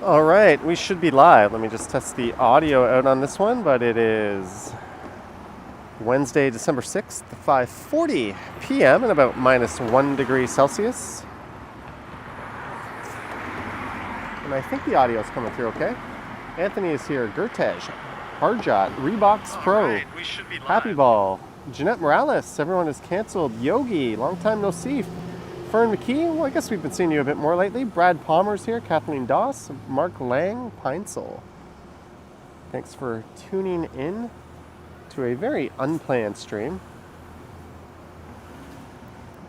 All right, we should be live. Let me just test the audio out on this one, but it is Wednesday, December 6th, 5:40 p.m. and about -1 degree Celsius. And I think the audio is coming through okay. Anthony is here, Gertej, Harjot, Reeboks Pro, right, we should be live. Happy Ball, Jeanette Morales, everyone is canceled, Yogi, long time no see, Fern McKee, well I guess we've been seeing you a bit more lately, Brad Palmer's here, Kathleen Doss, Mark Lang, Pinesel. Thanks for tuning in to a very unplanned stream.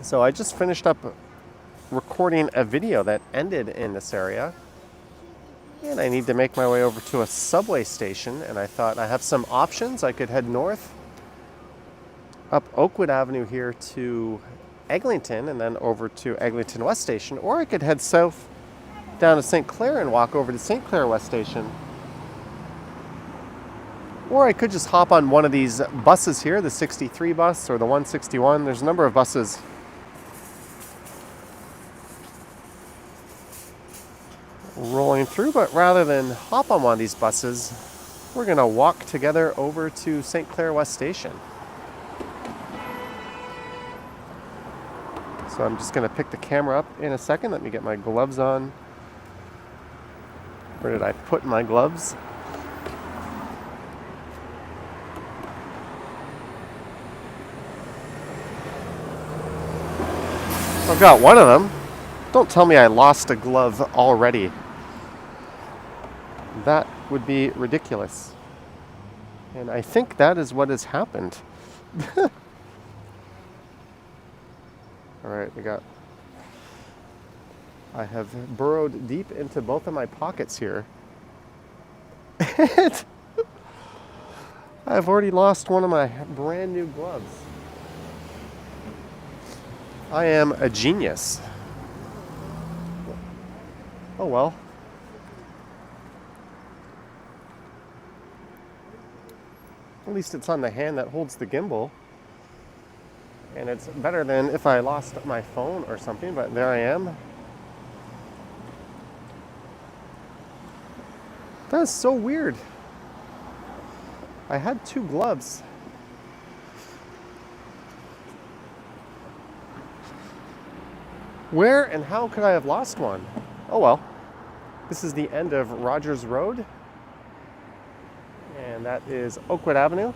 So I just finished up recording a video that ended in this area. And I need to make my way over to a subway station, and I thought I have some options. I could head north up Oakwood Avenue here to Eglinton and then over to Eglinton West Station, or I could head south down to St. Clair and walk over to St. Clair West Station. Or I could just hop on one of these buses here, the 63 bus or the 161. There's a number of buses rolling through, but rather than hop on one of these buses, we're going to walk together over to St. Clair West Station. So I'm just going to pick the camera up in a second. Let me get my gloves on. Where did I put my gloves? I've got one of them. Don't tell me I lost a glove already. That would be ridiculous. And I think that is what has happened. All right, I have burrowed deep into both of my pockets here. And I've already lost one of my brand new gloves. I am a genius. Oh well. At least it's on the hand that holds the gimbal. And it's better than if I lost my phone or something, but there I am. That is so weird. I had two gloves. Where and how could I have lost one? Oh well. This is the end of Rogers Road. And that is Oakwood Avenue.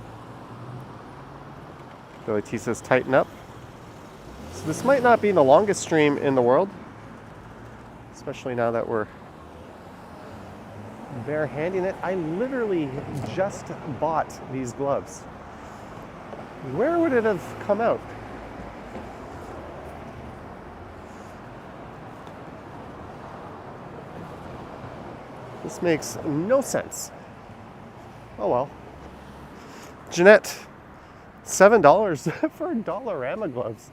Billy T says tighten up. So this might not be the longest stream in the world, especially now that we're bare-handing it. I literally just bought these gloves. Where would it have come out? This makes no sense. Oh well. Jeanette, $7 for Dollarama gloves.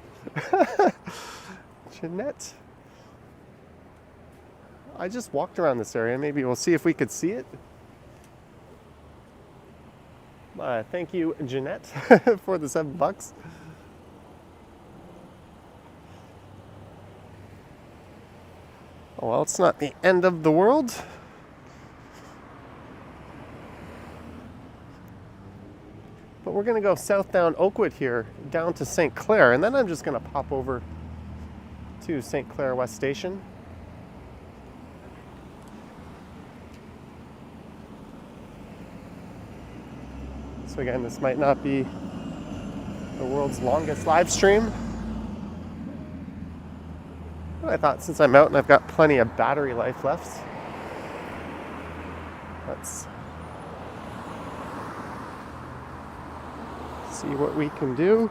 Jeanette. I just walked around this area. Maybe we'll see if we could see it. Thank you, Jeanette, for the $7. Oh well, it's not the end of the world. But we're going to go south down Oakwood here, down to St. Clair, and then I'm just going to pop over to St. Clair West Station. So again, this might not be the world's longest live stream. But I thought since I'm out and I've got plenty of battery life left, let's see what we can do.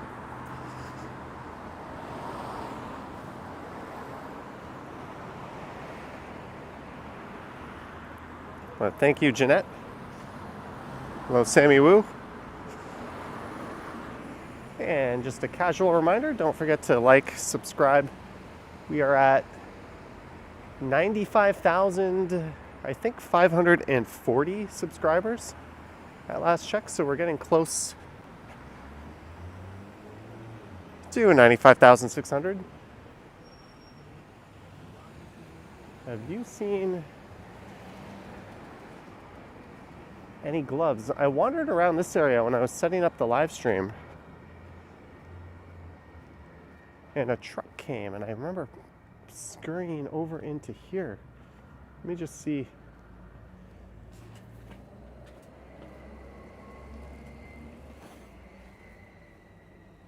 Well, thank you, Jeanette. Hello, Sammy Woo. And just a casual reminder, don't forget to like, subscribe. We are at 95,000, I think 540 subscribers at last check, so we're getting close to 95,600. Have you seen any gloves. I wandered around this area when I was setting up the live stream, and a truck came, and I remember scurrying over into here. Let me just see.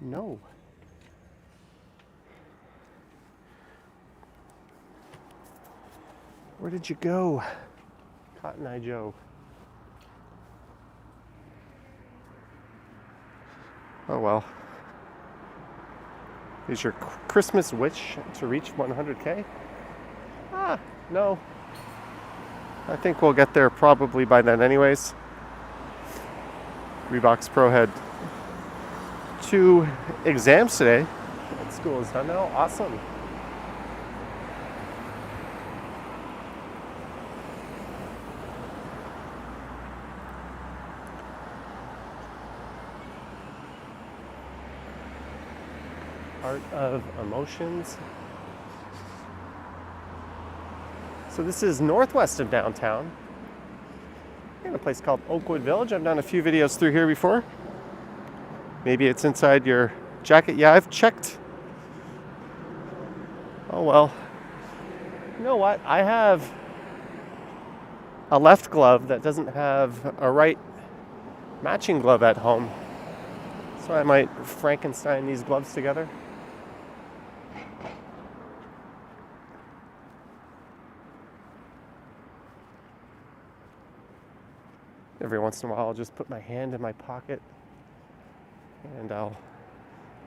No. Where did you go, Cotton Eye Joe? Oh well. Is your Christmas wish to reach 100K? Ah, no. I think we'll get there probably by then anyways. Reeboks Pro had 2 exams today. School is done now. Awesome. Art of Emotions. So this is northwest of downtown, in a place called Oakwood Village. I've done a few videos through here before. Maybe it's inside your jacket. Yeah, I've checked. Oh well. You know what? I have a left glove that doesn't have a right matching glove at home. So I might Frankenstein these gloves together. Every once in a while I'll just put my hand in my pocket and I'll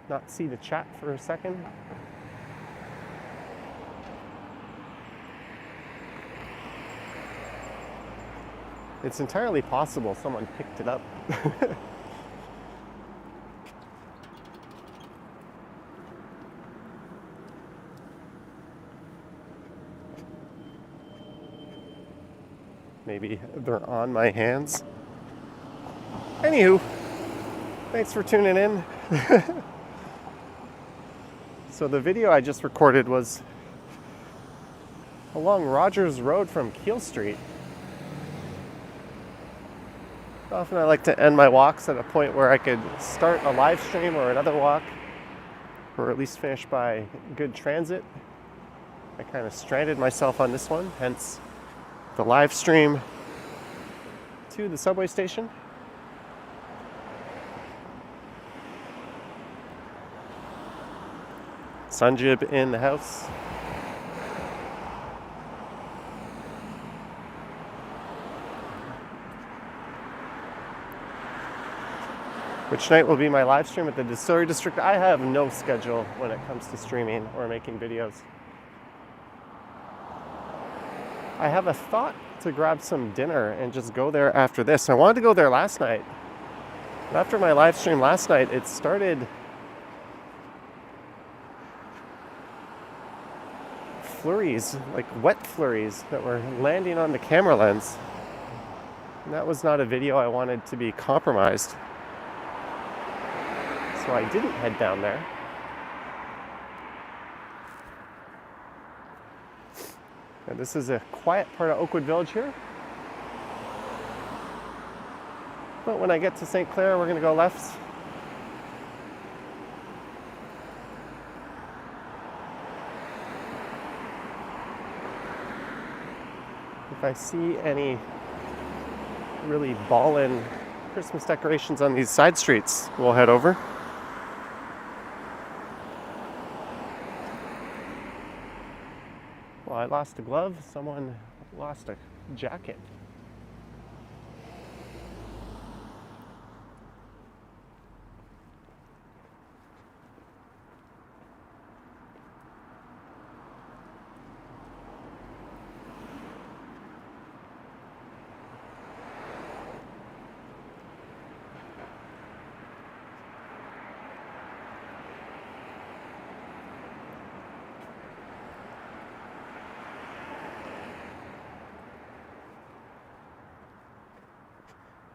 not see the chat for a second. It's entirely possible someone picked it up. Maybe they're on my hands. Anywho, thanks for tuning in. So the video I just recorded was along Rogers Road from Keele Street. Often I like to end my walks at a point where I could start a live stream or another walk, or at least finish by good transit. I kind of stranded myself on this one, hence the live stream to the subway station. Sunjib in the house. Which night will be my live stream at the Distillery District? I have no schedule when it comes to streaming or making videos. I have a thought to grab some dinner and just go there after this. I wanted to go there last night. But after my live stream last night, it started flurries, like wet flurries that were landing on the camera lens. And that was not a video I wanted to be compromised. So I didn't head down there. And this is a quiet part of Oakwood Village here. But when I get to St. Clair, we're going to go left. If I see any really ballin' Christmas decorations on these side streets, we'll head over. Well, I lost a glove. Someone lost a jacket.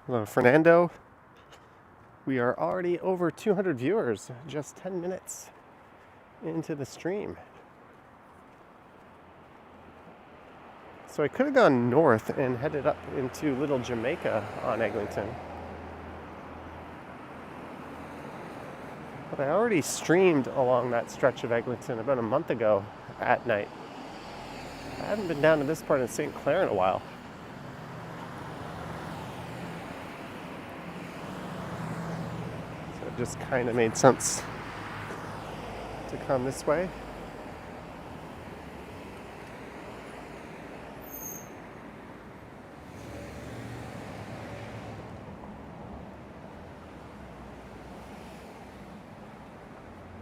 Hello, Fernando. We are already over 200 viewers, just 10 minutes into the stream. So I could have gone north and headed up into Little Jamaica on Eglinton. But I already streamed along that stretch of Eglinton about a month ago at night. I haven't been down to this part of St. Clair in a while. So it just kind of made sense to come this way.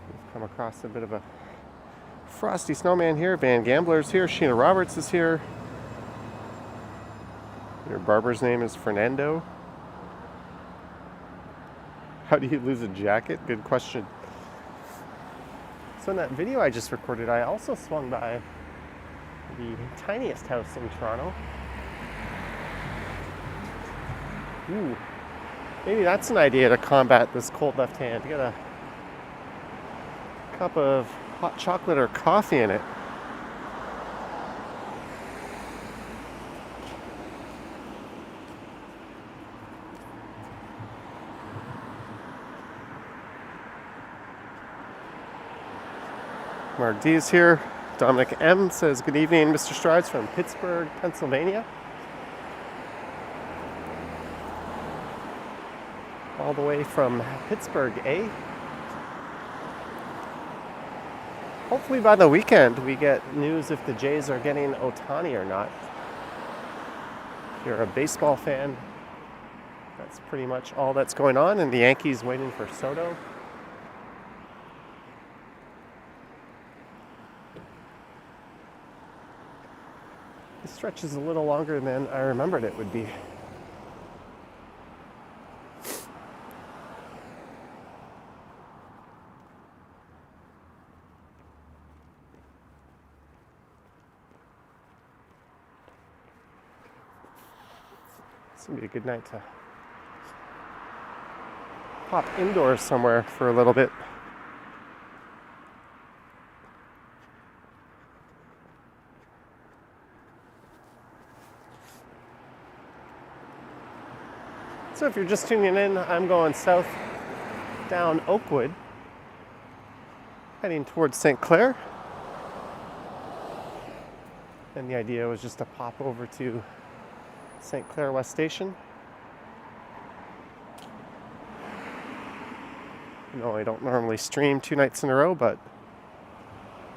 We've come across a bit of a Frosty Snowman here, Van Gambler's here, Sheena Roberts is here. Your barber's name is Fernando. How do you lose a jacket? Good question. So in that video I just recorded, I also swung by the tiniest house in Toronto. Ooh, maybe that's an idea to combat this cold left hand. Get a cup of hot chocolate or coffee in it. Mark D is here. Dominic M says, good evening, Mr. Strides from Pittsburgh, Pennsylvania. All the way from Pittsburgh, eh? Hopefully by the weekend we get news if the Jays are getting Ohtani or not. If you're a baseball fan, that's pretty much all that's going on, and the Yankees waiting for Soto. This stretch is a little longer than I remembered it would be. It's going to be a good night to pop indoors somewhere for a little bit. So if you're just tuning in, I'm going south down Oakwood, heading towards St. Clair. And the idea was just to pop over to St. Clair West Station. No, I don't normally stream 2 nights in a row, but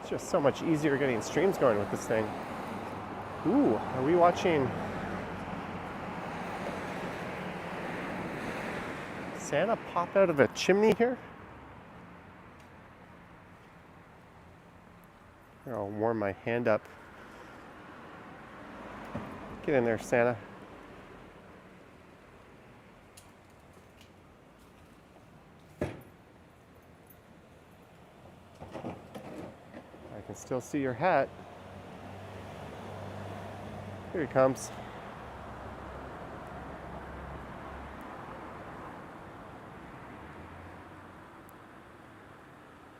it's just so much easier getting streams going with this thing. Ooh, are we watching Santa pop out of a chimney here? Here, I'll warm my hand up. Get in there, Santa. I can still see your hat. Here he comes.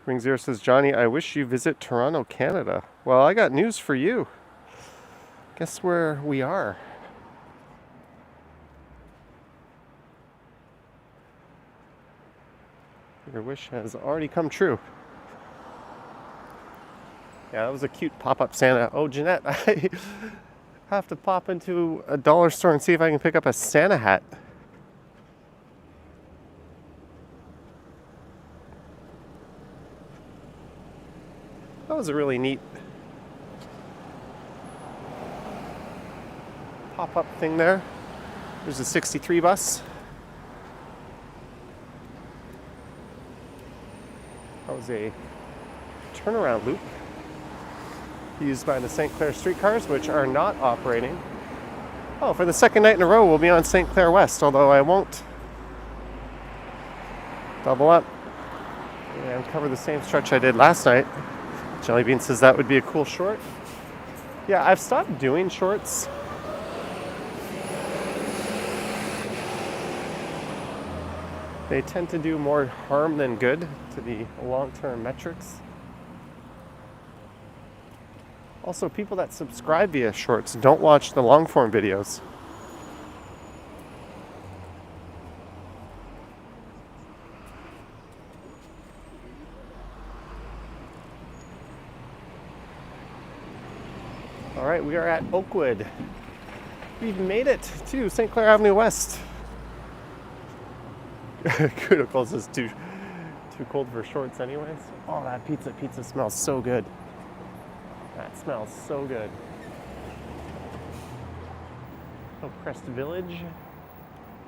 Ring Zero says, Johnny, I wish you visit Toronto, Canada. Well, I got news for you. Guess where we are? Your wish has already come true. Yeah, that was a cute pop-up Santa. Oh, Jeanette, I have to pop into a dollar store and see if I can pick up a Santa hat. That was a really neat pop-up thing there. There's a 63 bus. That was a turnaround loop used by the St. Clair streetcars, which are not operating. Oh, for the second night in a row, we'll be on St. Clair West, although I won't double up and cover the same stretch I did last night. Jellybean says that would be a cool short. Yeah, I've stopped doing shorts. They tend to do more harm than good to the long-term metrics. Also, people that subscribe via shorts don't watch the long form videos. All right, we are at Oakwood. We've made it to St. Clair Avenue West. Cuticles is too cold for shorts anyways. Oh, that pizza smells so good. That smells so good. Oakwood Village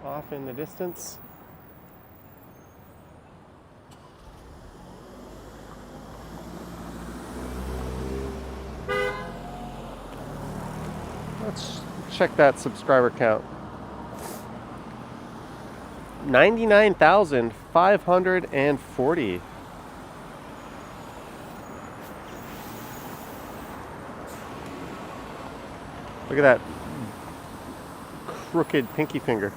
off in the distance. Let's check that subscriber count. 99,540. Look at that crooked pinky finger.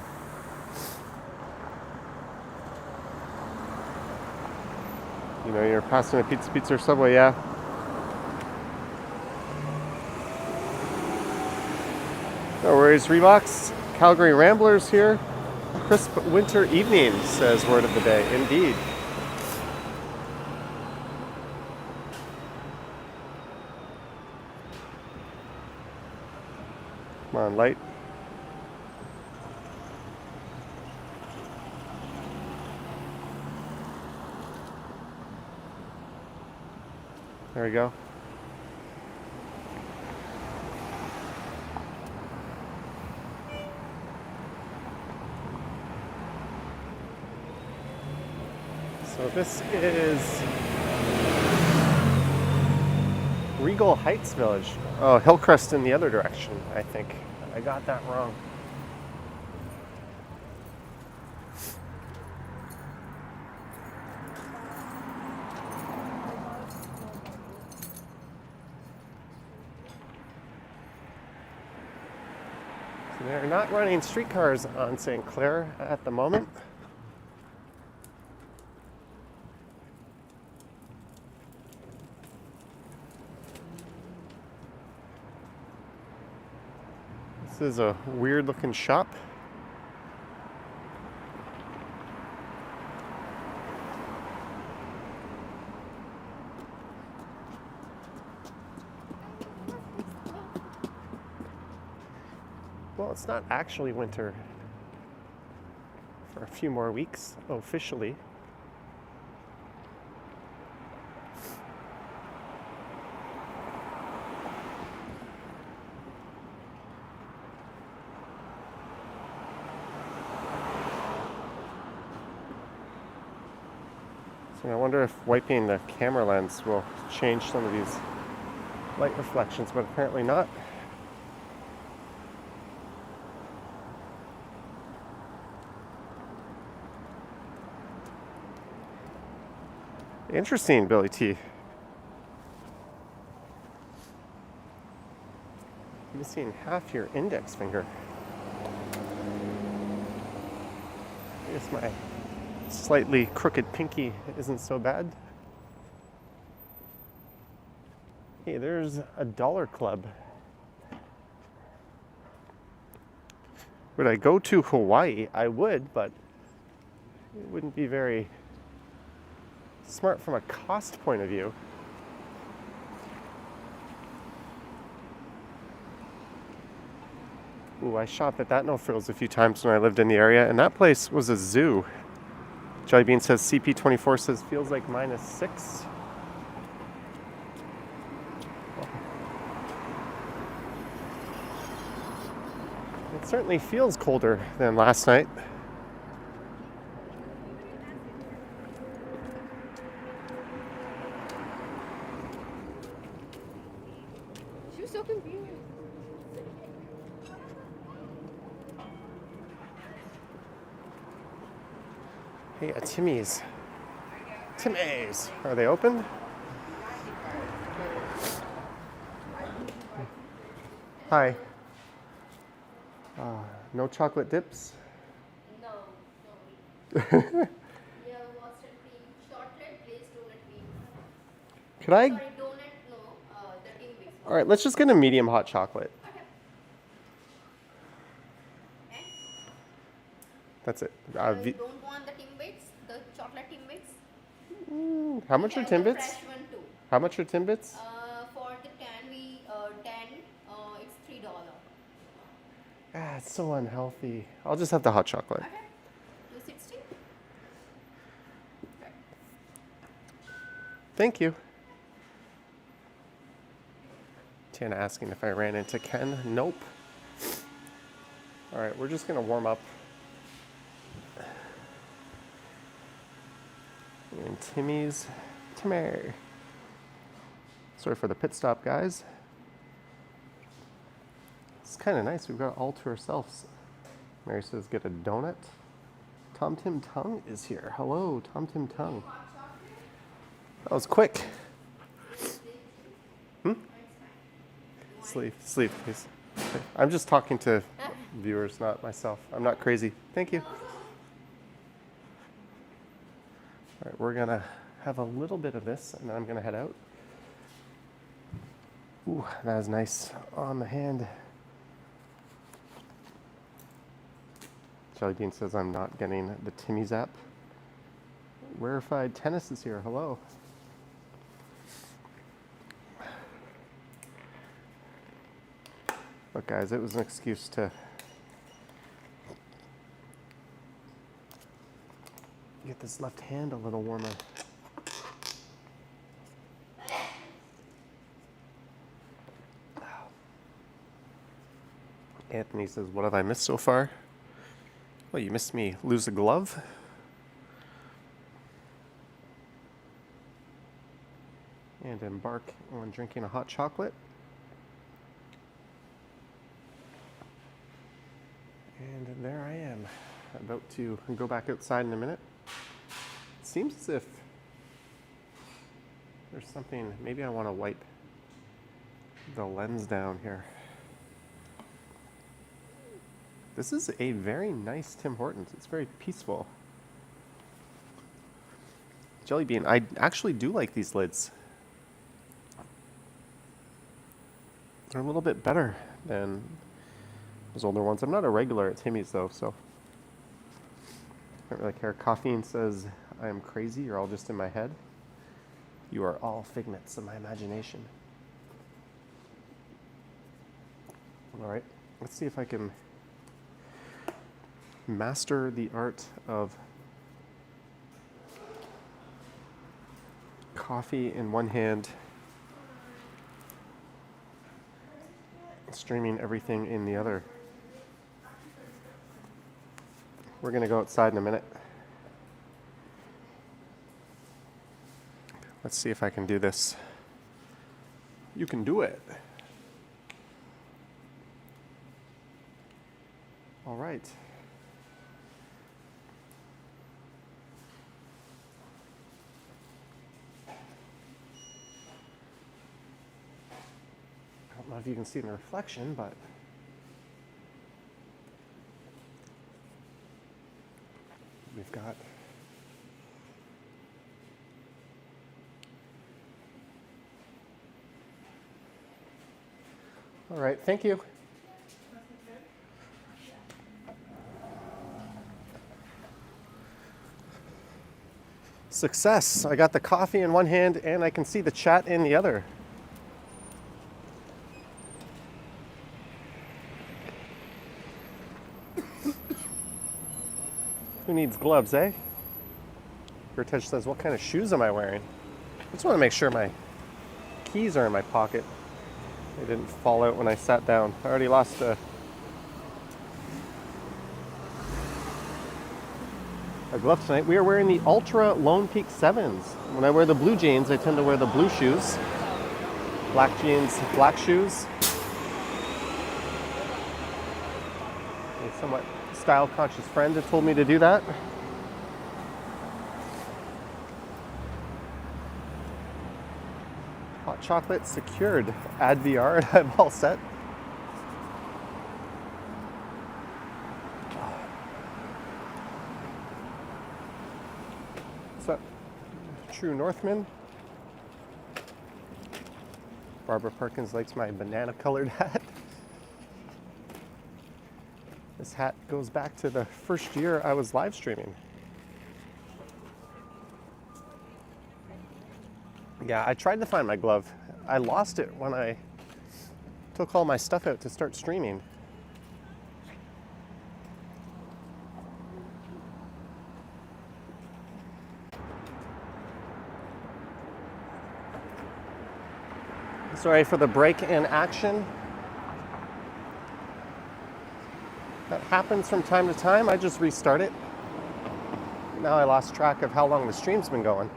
You know, you're passing a pizza or Subway, yeah. No worries, Reeboks. Calgary Ramblers here. Crisp winter evening, says word of the day. Indeed. Come on, light. There we go. So this is Regal Heights Village. Oh, Hillcrest in the other direction, I think. I got that wrong. So they're not running streetcars on St. Clair at the moment. This is a weird looking shop. Well, it's not actually winter for a few more weeks, officially. So I wonder if wiping the camera lens will change some of these light reflections, but apparently not. Interesting, Billy T. Missing half your index finger. I guess my slightly crooked pinky isn't so bad. Hey, there's a dollar club. Would I go to Hawaii? I would, but it wouldn't be very smart from a cost point of view. Ooh, I shopped at that No Frills a few times when I lived in the area, and that place was a zoo. Jelly Bean says CP24 says feels like -6. It certainly feels colder than last night. She was so confused. Hey, a Timmy's. Timmy's. Are they open? Hi. No chocolate dips? No. Yeah, Boston cream, shortbread, glazed donut cream. Could I? Sorry, donut, no, the tin biscuit. All right, let's just get a medium hot chocolate. Okay. And That's it. you don't want the Timbits, the chocolate Timbits? How much are We have the Timbits? fresh one too. How much are Timbits? For the 10, it's $3. Ah, it's so unhealthy. I'll just have the hot chocolate. Okay. 260. Right. Thank you. Tana asking if I ran into Ken. Nope. All right, we're just gonna warm up. And Timmy's. Timmy. Sorry for the pit stop, guys. It's kind of nice. We've got all to ourselves. Mary says, get a donut. Tom Tim Tongue is here. Hello, Tom Tim Tongue. That was quick. Sleeve, please. Okay. I'm just talking to viewers, not myself. I'm not crazy. Thank you. All right, we're gonna have a little bit of this, and then I'm gonna head out. Ooh, that is nice on the hand. Jelly Bean says I'm not getting the Timmy's app. Rarefied Tennis is here. Hello. Look, guys, it was an excuse to get this left hand a little warmer. Anthony says, what have I missed so far? Well, you missed me lose a glove. And embark on drinking a hot chocolate. And there I am, about to go back outside in a minute. It seems as if there's something, maybe I want to wipe the lens down here. This is a very nice Tim Hortons. It's very peaceful. Jelly Bean, I actually do like these lids. They're a little bit better than those older ones. I'm not a regular at Timmy's though, so I don't really care. Caffeine says I am crazy. You're all just in my head. You are all figments of my imagination. All right, let's see if I can master the art of coffee in one hand, streaming everything in the other. We're going to go outside in a minute. Let's see if I can do this. You can do it. All right. I don't know if you can see the reflection, but we've got all right, thank you. Success. I got the coffee in one hand and I can see the chat in the other. Who needs gloves, eh? Gertej says, what kind of shoes am I wearing? I just want to make sure my keys are in my pocket. They didn't fall out when I sat down. I already lost a glove tonight. We are wearing the Ultra Lone Peak 7s. When I wear the blue jeans, I tend to wear the blue shoes. Black jeans, black shoes. A somewhat style-conscious friend had told me to do that. Hot chocolate secured. Add VR and I'm all set. What's up? True Northman. Barbara Perkins likes my banana colored hat. This hat goes back to the first year I was live streaming. Yeah, I tried to find my glove. I lost it when I took all my stuff out to start streaming. Sorry for the break in action. That happens from time to time. I just restart it. Now I lost track of how long the stream's been going.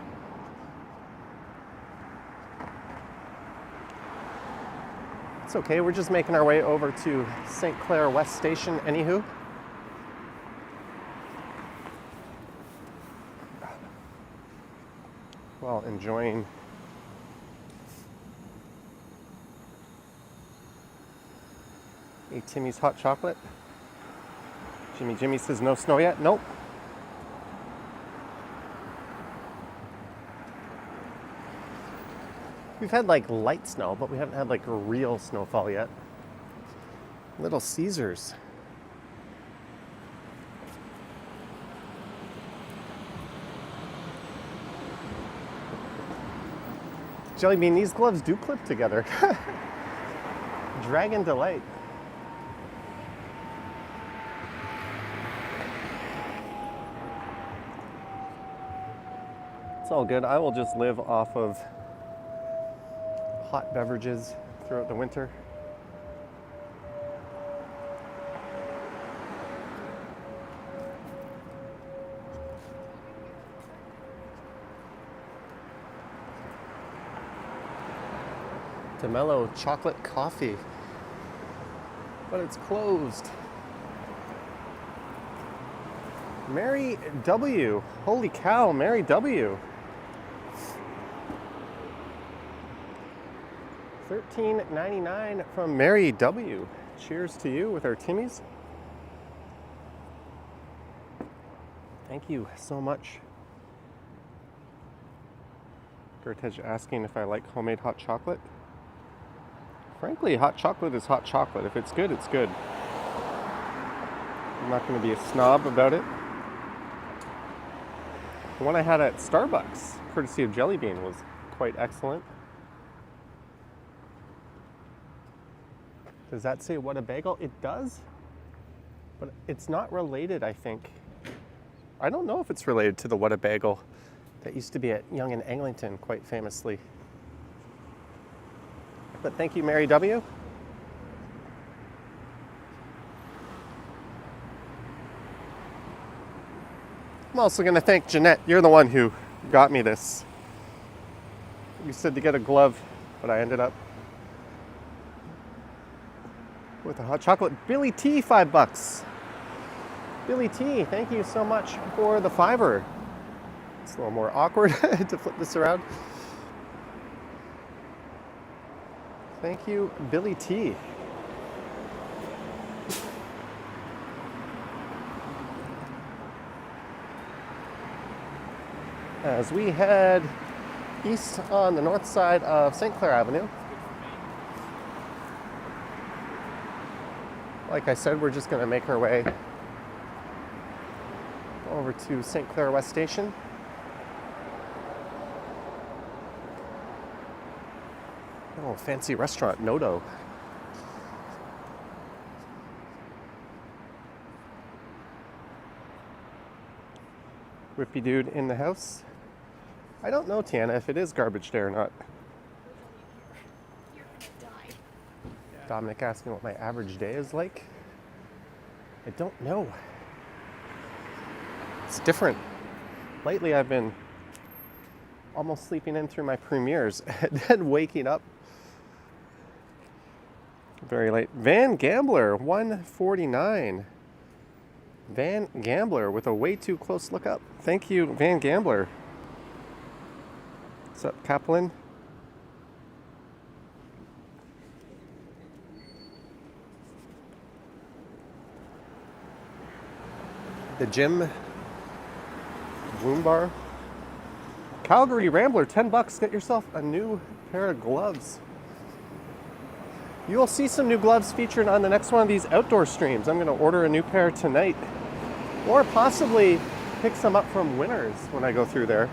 It's okay, we're just making our way over to St. Clair West Station, anywho. While enjoying a Timmy's hot chocolate. Jimmy says no snow yet? Nope. We've had like light snow, but we haven't had like a real snowfall yet. Little Caesars. Jelly Bean, these gloves do clip together. Dragon Delight. It's all good. I will just live off of hot beverages throughout the winter. DeMello chocolate coffee, but it's closed. Mary W. Holy cow, Mary W. $13.99 from Mary W. Cheers to you with our Timmies. Thank you so much. Gertej asking if I like homemade hot chocolate. Frankly, hot chocolate is hot chocolate. If it's good, it's good. I'm not going to be a snob about it. The one I had at Starbucks, courtesy of Jelly Bean, was quite excellent. Does that say what a bagel? It does, but it's not related, I think. I don't know if it's related to the What a Bagel that used to be at Yonge and Eglinton quite famously. But thank you, Mary W. I'm also going to thank Jeanette. You're the one who got me this. You said to get a glove, but I ended up with a hot chocolate. Billy T, $5. Billy T, thank you so much for the $5. It's a little more awkward to flip this around. Thank you, Billy T. As we head east on the north side of St. Clair Avenue. Like I said, we're just going to make our way over to St. Clair West Station. Oh, fancy restaurant, Nodo. Whippy dude in the house. I don't know, Tiana, if it is garbage day or not. You're gonna die. Dominic asking what my average day is like. I don't know. It's different. Lately I've been almost sleeping in through my premieres and then waking up very late. Van Gambler, 149. Van Gambler with a way too close look up. Thank you, Van Gambler. What's up, Kaplan? The gym, Boom Bar. Calgary Rambler, $10. Get yourself a new pair of gloves. You will see some new gloves featured on the next one of these outdoor streams. I'm going to order a new pair tonight, or possibly pick some up from Winners when I go through there.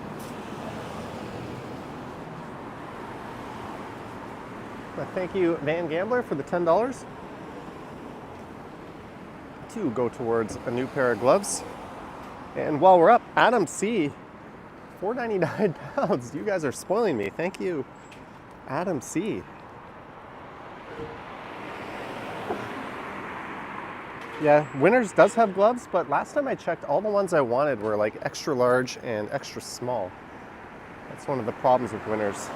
Thank you, Van Gambler, for the $10 to go towards a new pair of gloves. And while we're up, Adam C, £4.99. You guys are spoiling me. Thank you, Adam C. Yeah, Winners does have gloves, but last time I checked, all the ones I wanted were like extra large and extra small. That's one of the problems with Winners.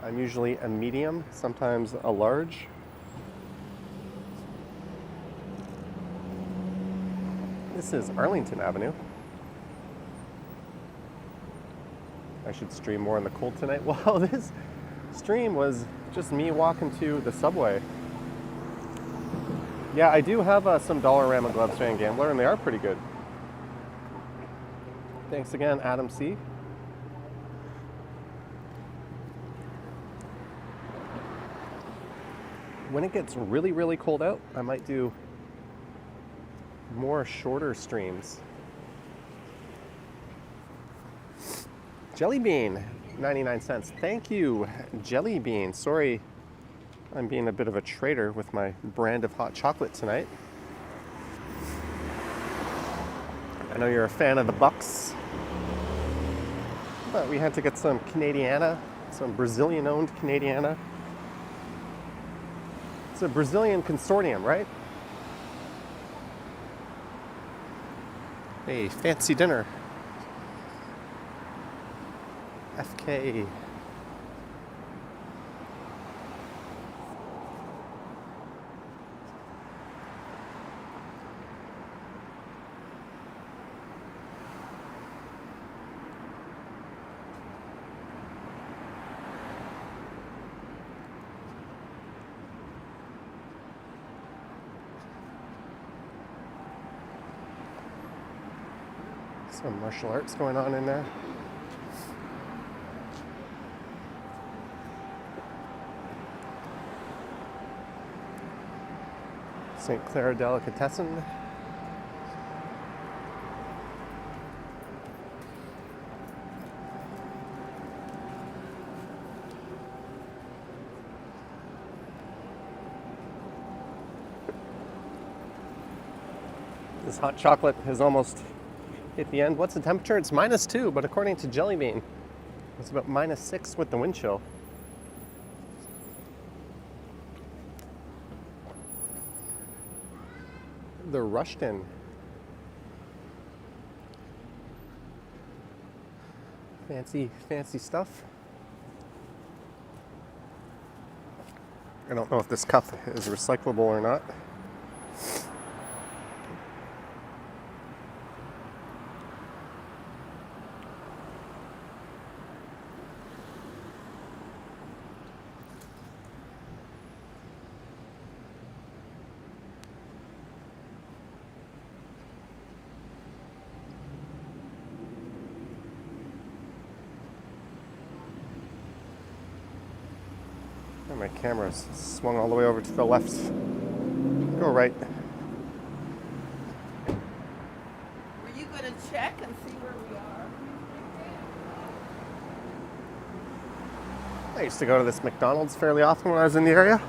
I'm usually a medium, sometimes a large. This is Arlington Avenue. I should stream more in the cold tonight. Well, this stream was just me walking to the subway. Yeah, I do have some Dollarama gloves, Van Gambler, and they are pretty good. Thanks again, Adam C. When it gets really, really cold out, I might do more shorter streams. Jelly Bean, 99 cents. Thank you, Jelly Bean. Sorry, I'm being a bit of a traitor with my brand of hot chocolate tonight. I know you're a fan of the Bucks, but we had to get some Canadiana, some Brazilian-owned Canadiana. It's a Brazilian consortium, right? Hey, fancy dinner. FK. Some martial arts going on in there. St. Clair Delicatessen. This hot chocolate has almost hit the end. What's the temperature? It's -2, but according to Jelly Bean, it's about -6 with the wind chill. The Rushton. Fancy, fancy stuff. I don't know if this cup is recyclable or not. My camera's swung all the way over to the left. Go right. Were you going to check and see where we are? I used to go to this McDonald's fairly often when I was in the area.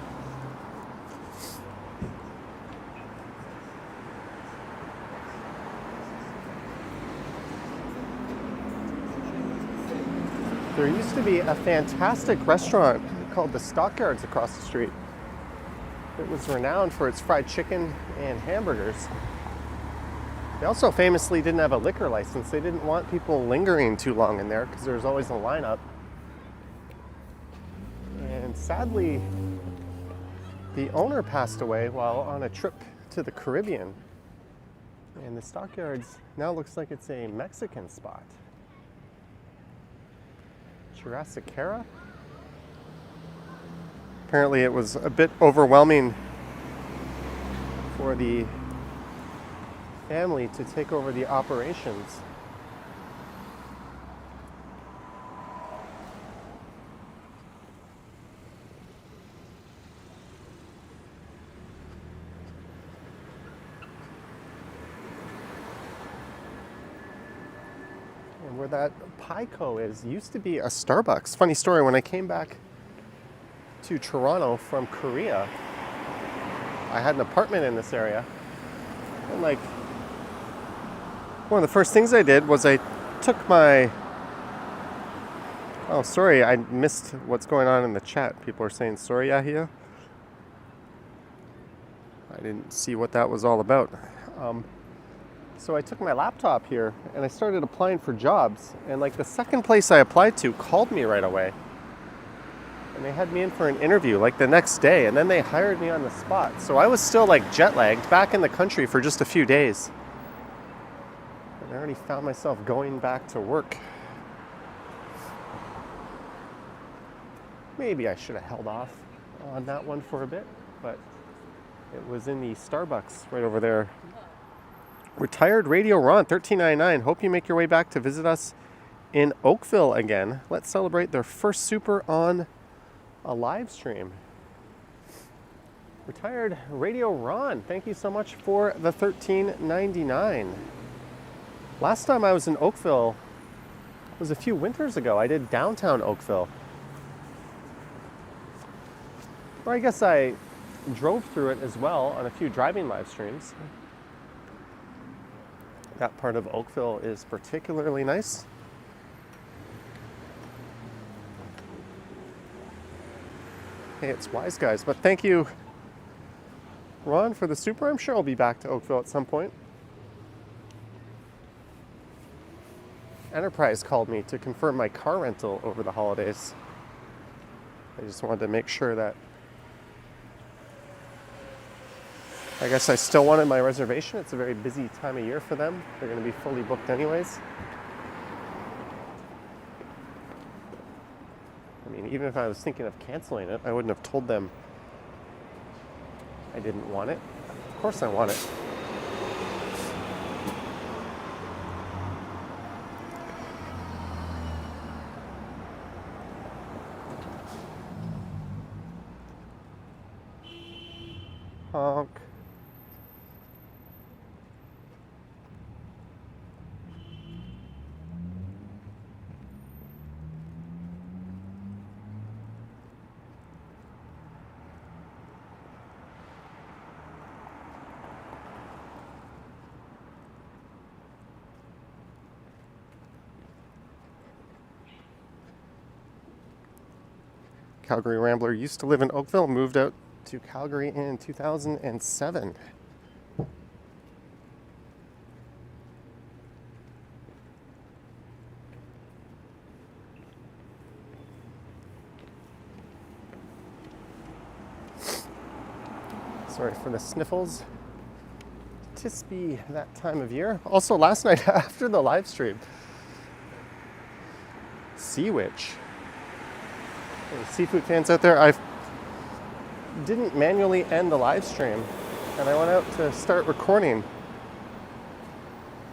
There used to be a fantastic restaurant called the Stockyards across the street. It was renowned for its fried chicken and hamburgers. They also famously didn't have a liquor license. They didn't want people lingering too long in there because there was always a lineup. And sadly, the owner passed away while on a trip to the Caribbean. And the Stockyards now looks like it's a Mexican spot. Churrascaria? Apparently it was a bit overwhelming for the family to take over the operations. where that Pico is. Used to be a Starbucks. Funny story, when I came back to Toronto from Korea, I had an apartment in this area. And like, one of the first things I did was I took my... Oh, sorry, I missed what's going on in the chat. People are saying, sorry, Yahia. I didn't see what that was all about. So I took my laptop here and I started applying for jobs. And like the second place I applied to called me right away. And they had me in for an interview like the next day. And then they hired me on the spot. So I was still like jet lagged back in the country for just a few days. And I already found myself going back to work. Maybe I should have held off on that one for a bit, but it was in the Starbucks right over there. Retired Radio Ron, $13.99. Hope you make your way back to visit us in Oakville again. Let's celebrate their first super on a live stream. Retired Radio Ron, thank you so much for the $13.99. Last time I was in Oakville was a few winters ago. I did downtown Oakville. Or I guess I drove through it as well on a few driving live streams. That part of Oakville is particularly nice. Hey, it's Wise Guys, but thank you, Ron, for the super. I'm sure I'll be back to Oakville at some point. Enterprise called me to confirm my car rental over the holidays. I just wanted to make sure that I guess I still wanted my reservation. It's a very busy time of year for them. They're going to be fully booked anyways. I mean, even if I was thinking of canceling it, I wouldn't have told them I didn't want it. Of course I want it. Honk. Calgary Rambler used to live in Oakville, moved out to Calgary in 2007. Sorry for the sniffles. Tis be that time of year. Also, last night after the live stream, Sea Witch. Any seafood fans out there? I didn't manually end the live stream, and I went out to start recording.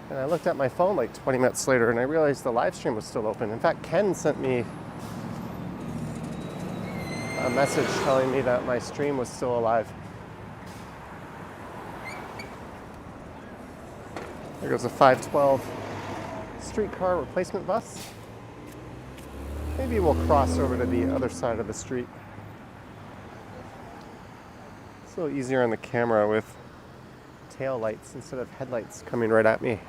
And I looked at my phone like 20 minutes later, and I realized the live stream was still open. In fact, Ken sent me a message telling me that my stream was still alive. There goes a 512 streetcar replacement bus. Maybe we'll cross over to the other side of the street. It's a little easier on the camera with tail lights instead of headlights coming right at me.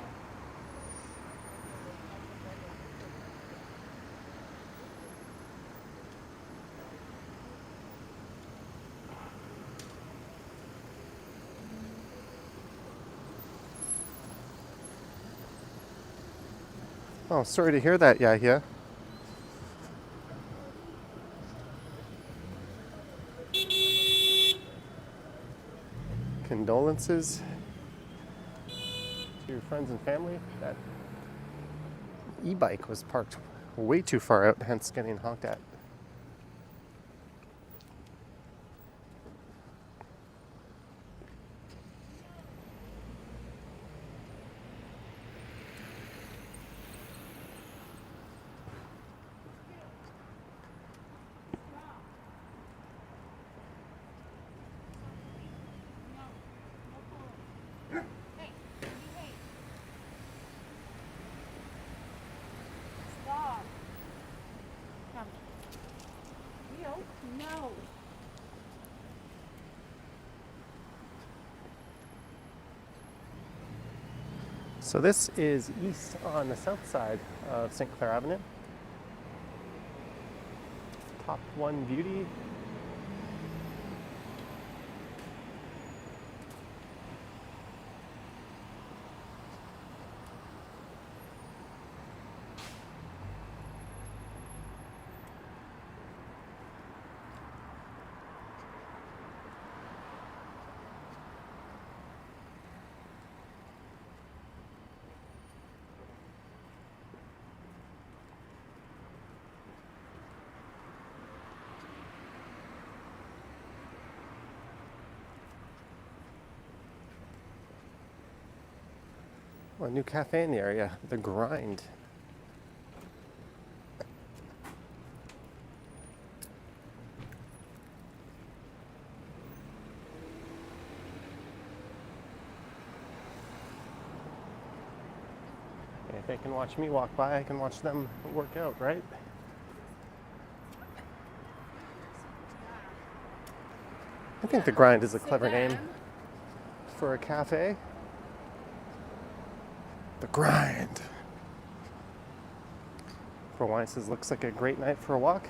Oh, sorry to hear that, Yahya. Condolences to your friends and family. That e-bike was parked way too far out, hence getting honked at. No. So this is east on the south side of St. Clair Avenue. Top One Beauty. Well, a new cafe in the area, The Grind. If they can watch me walk by, I can watch them work out, right? I think The Grind is a clever name for a cafe. The Grind. For one, it says looks like a great night for a walk.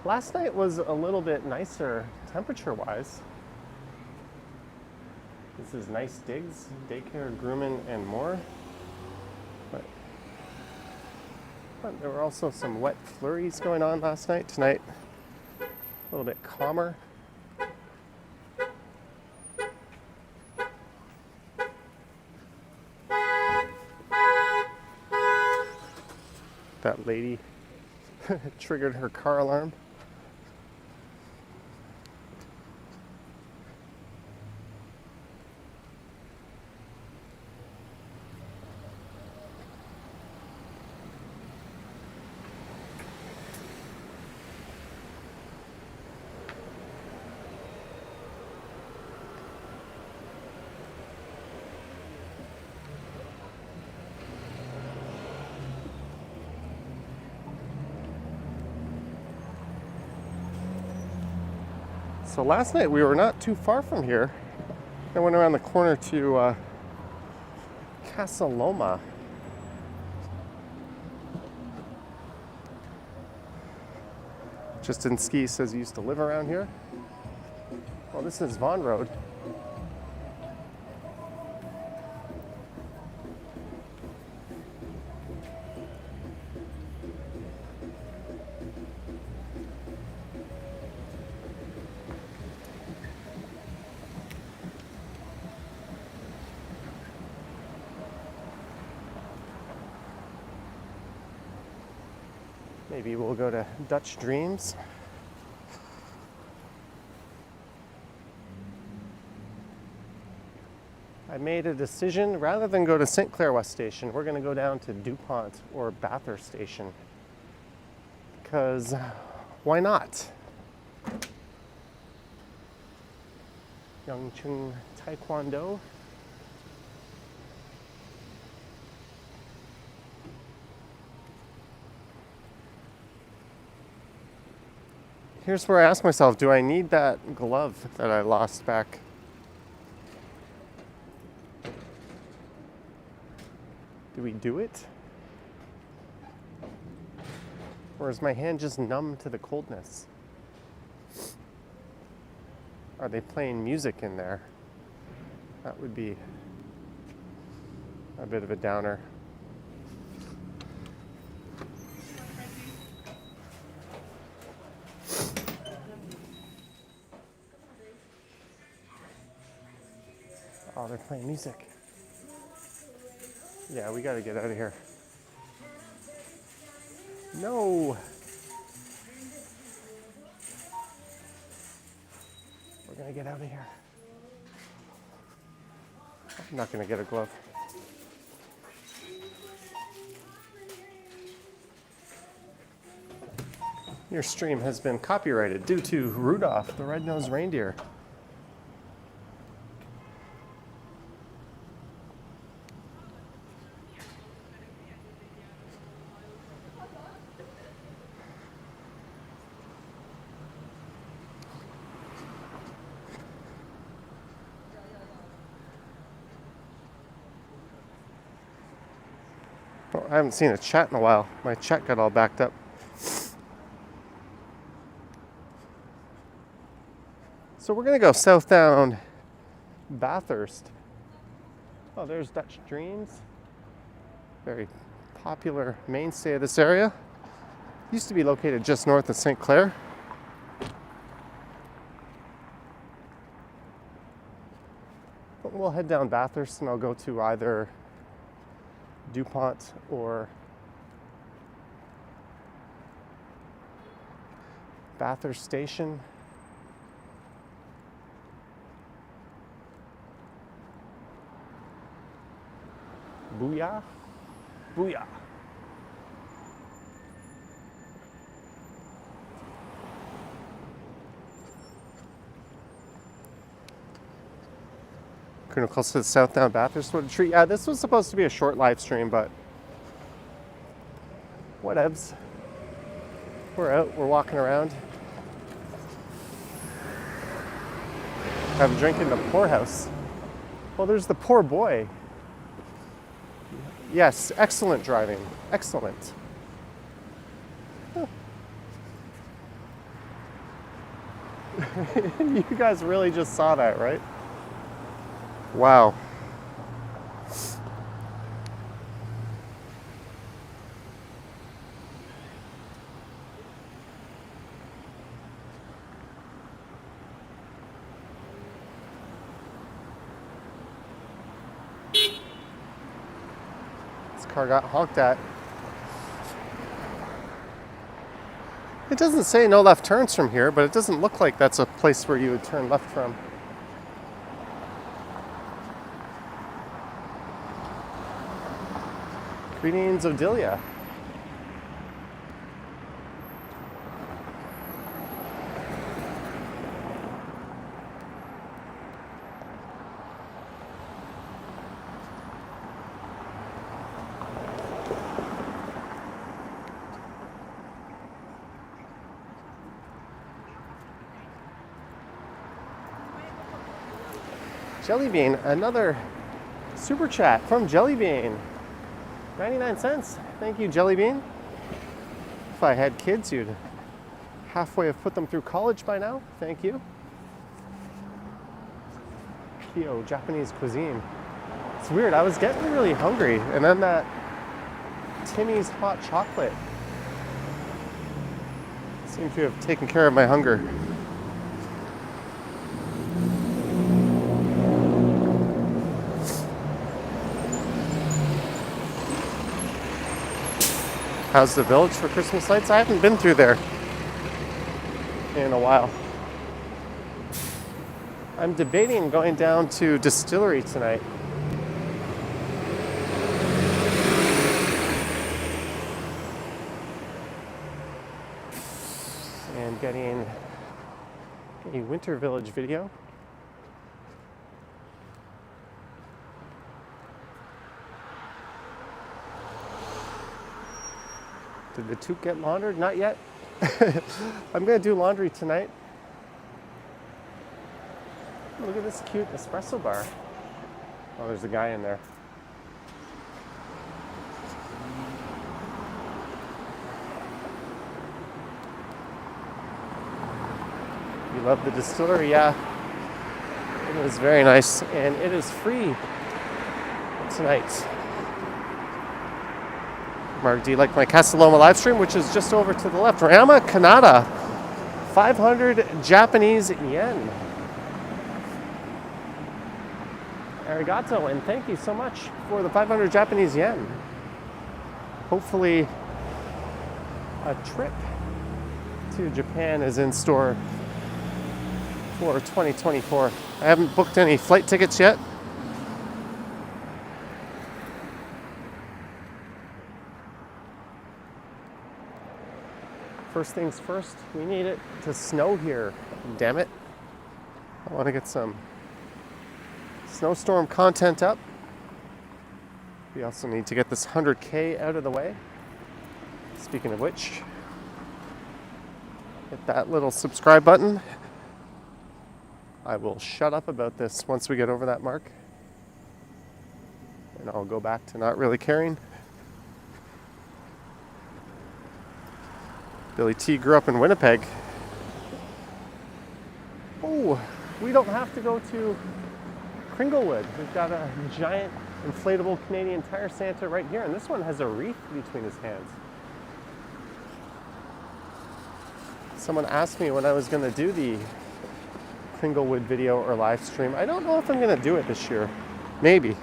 Last night was a little bit nicer temperature-wise. This is Nice Digs, daycare, grooming, and more. But there were also some wet flurries going on last night. Tonight, a little bit calmer. That lady triggered her car alarm. So last night we were not too far from here. I went around the corner to Casa Loma. Justin Ski says he used to live around here. Well, this is Vaughan Road. Maybe we'll go to Dutch Dreams. I made a decision, rather than go to St. Clair West Station, we're going to go down to DuPont or Bathurst Station. Because why not? Yeongchung Taekwondo. Here's where I ask myself, do I need that glove that I lost back? Do we do it? Or is my hand just numb to the coldness? Are they playing music in there? That would be a bit of a downer. Oh, they're playing music. Yeah, we gotta get out of here. No! We're gonna get out of here. I'm not gonna get a glove. Your stream has been copyrighted due to Rudolph the Red-Nosed Reindeer. I haven't seen a chat in a while. My chat got all backed up. So we're gonna go south down Bathurst. Oh, there's Dutch Dreams. Very popular mainstay of this area. Used to be located just north of St. Clair. But we'll head down Bathurst and I'll go to either DuPont or Bathurst Station. Booyah. Booyah. Colonel close to the south down Bathurst. What a treat. Yeah, this was supposed to be a short live stream, but whatevs. We're out, we're walking around. Have a drink in the poorhouse. Well, there's the poor boy. Yes, excellent driving. Excellent. Huh. You guys really just saw that, right? Wow. Car got honked at. It doesn't say no left turns from here, but it doesn't look like that's a place where you would turn left from. Greetings, Odilia. Jellybean, another super chat from Jellybean. 99 cents. Thank you, Jellybean. If I had kids, you'd halfway have put them through college by now. Thank you. Kyo, Japanese cuisine. It's weird, I was getting really hungry, and then that Timmy's hot chocolate seemed to have taken care of my hunger. How's the village for Christmas lights? I haven't been through there in a while. I'm debating going down to Distillery tonight. And getting a Winter Village video. Did the toque get laundered? Not yet. I'm gonna do laundry tonight. Look at this cute espresso bar. Oh, there's a guy in there. You love the distillery, yeah. It was very nice, and it is free tonight. Mark, do you like my Castelloma live stream, which is just over to the left? Rama Kanata, 500 Japanese yen. Arigato, and thank you so much for the 500 Japanese yen. Hopefully, a trip to Japan is in store for 2024. I haven't booked any flight tickets yet. First things first, we need it to snow here. Damn it. I want to get some snowstorm content up. We also need to get this 100K out of the way. Speaking of which, hit that little subscribe button. I will shut up about this once we get over that mark. And I'll go back to not really caring. Billy T grew up in Winnipeg. Oh, we don't have to go to Kringlewood. We've got a giant inflatable Canadian Tire Santa right here, and this one has a wreath between his hands. Someone asked me when I was going to do the Kringlewood video or live stream. I don't know if I'm going to do it this year. Maybe.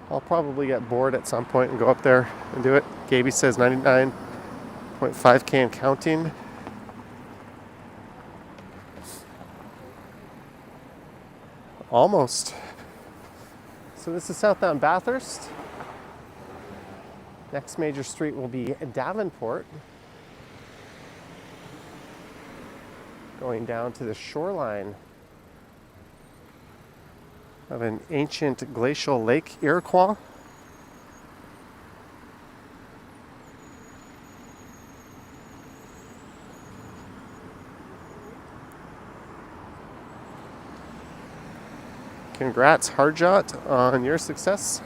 I'll probably get bored at some point and go up there and do it. Gaby says 99.5K and counting. Almost. So this is southbound Bathurst. Next major street will be Davenport. Going down to the shoreline of an ancient glacial lake, Iroquois. Congrats, Harjot, on your success.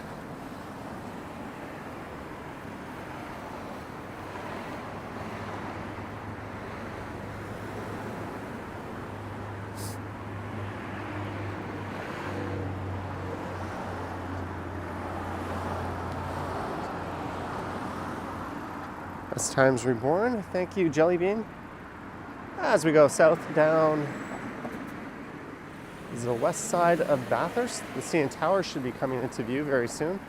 As Times Reborn, thank you, Jellybean. As we go south down the west side of Bathurst, the CN Tower should be coming into view very soon.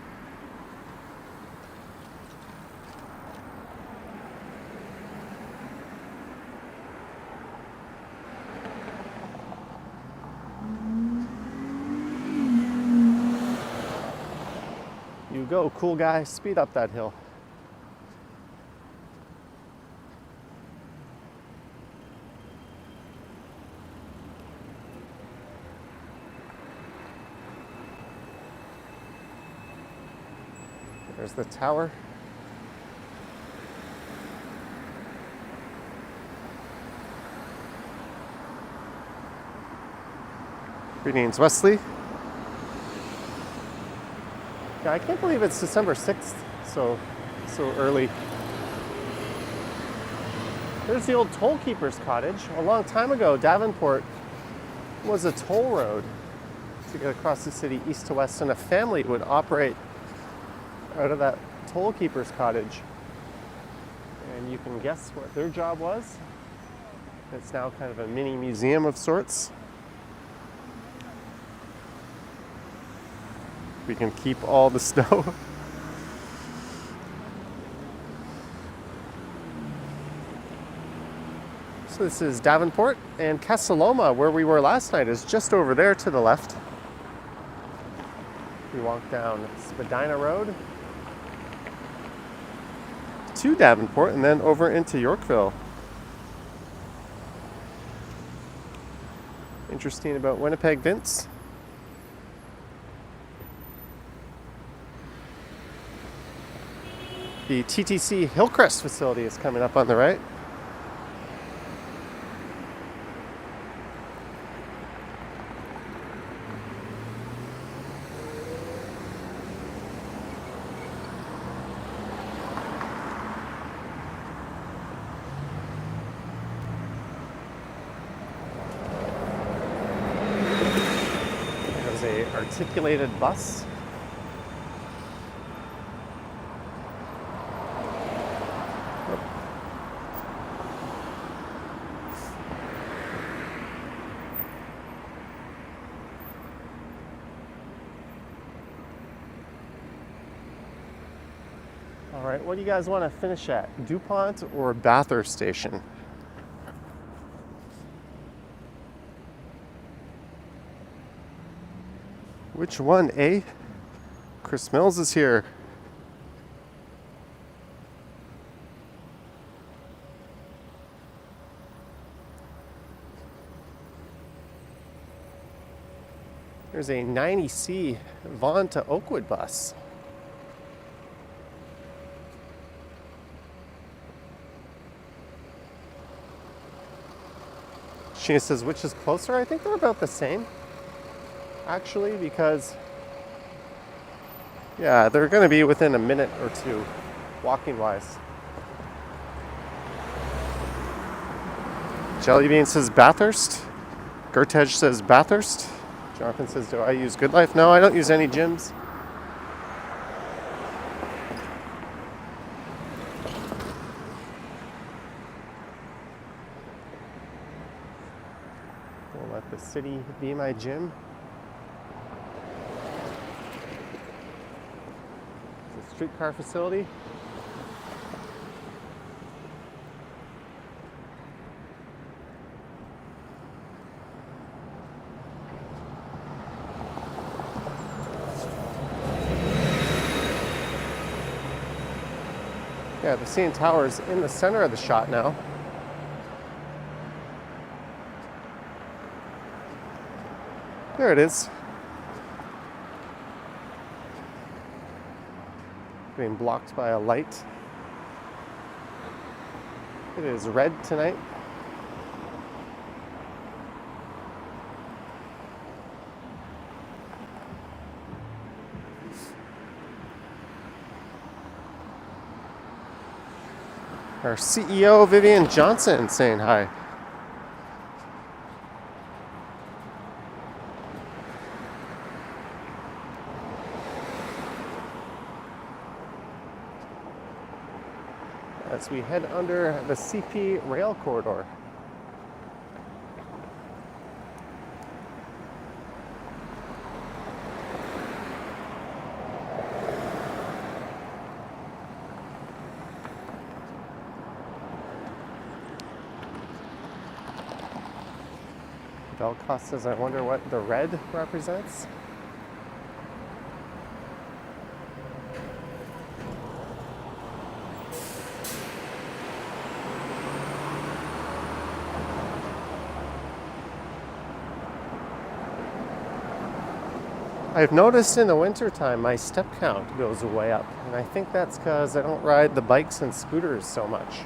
You go, cool guy, speed up that hill. There's the tower. Greetings, Wesley. Yeah, I can't believe it's December 6th, so early. There's the old toll keeper's cottage. A long time ago, Davenport was a toll road to get across the city east to west, and a family would operate out of that toll keeper's cottage. And you can guess what their job was. It's now kind of a mini museum of sorts. We can keep all the snow. So this is Davenport, and Casaloma, where we were last night, is just over there to the left. We walk down Spadina Road to Davenport and then over into Yorkville. Interesting about Winnipeg, Vince. The TTC Hillcrest facility is coming up on the right. Articulated bus. All right, what do you guys want to finish at? DuPont or Bathurst Station? Which one, eh? Chris Mills is here. There's a 90C Vaughan to Oakwood bus. Sheena says, which is closer? I think they're about the same, actually, because, yeah, they're going to be within a minute or two, walking-wise. Jellybean says Bathurst. Gertej says Bathurst. Jonathan says, do I use Good Life? No, I don't use any gyms. We'll let the city be my gym. It's a streetcar facility. Yeah, the CN Tower's in the center of the shot now. There it is. Being blocked by a light. It is red tonight. Our CEO, Vivian Johnson, saying hi. As we head under the CP rail corridor. Belcost says, I wonder what the red represents. I've noticed in the wintertime my step count goes way up, and I think that's because I don't ride the bikes and scooters so much.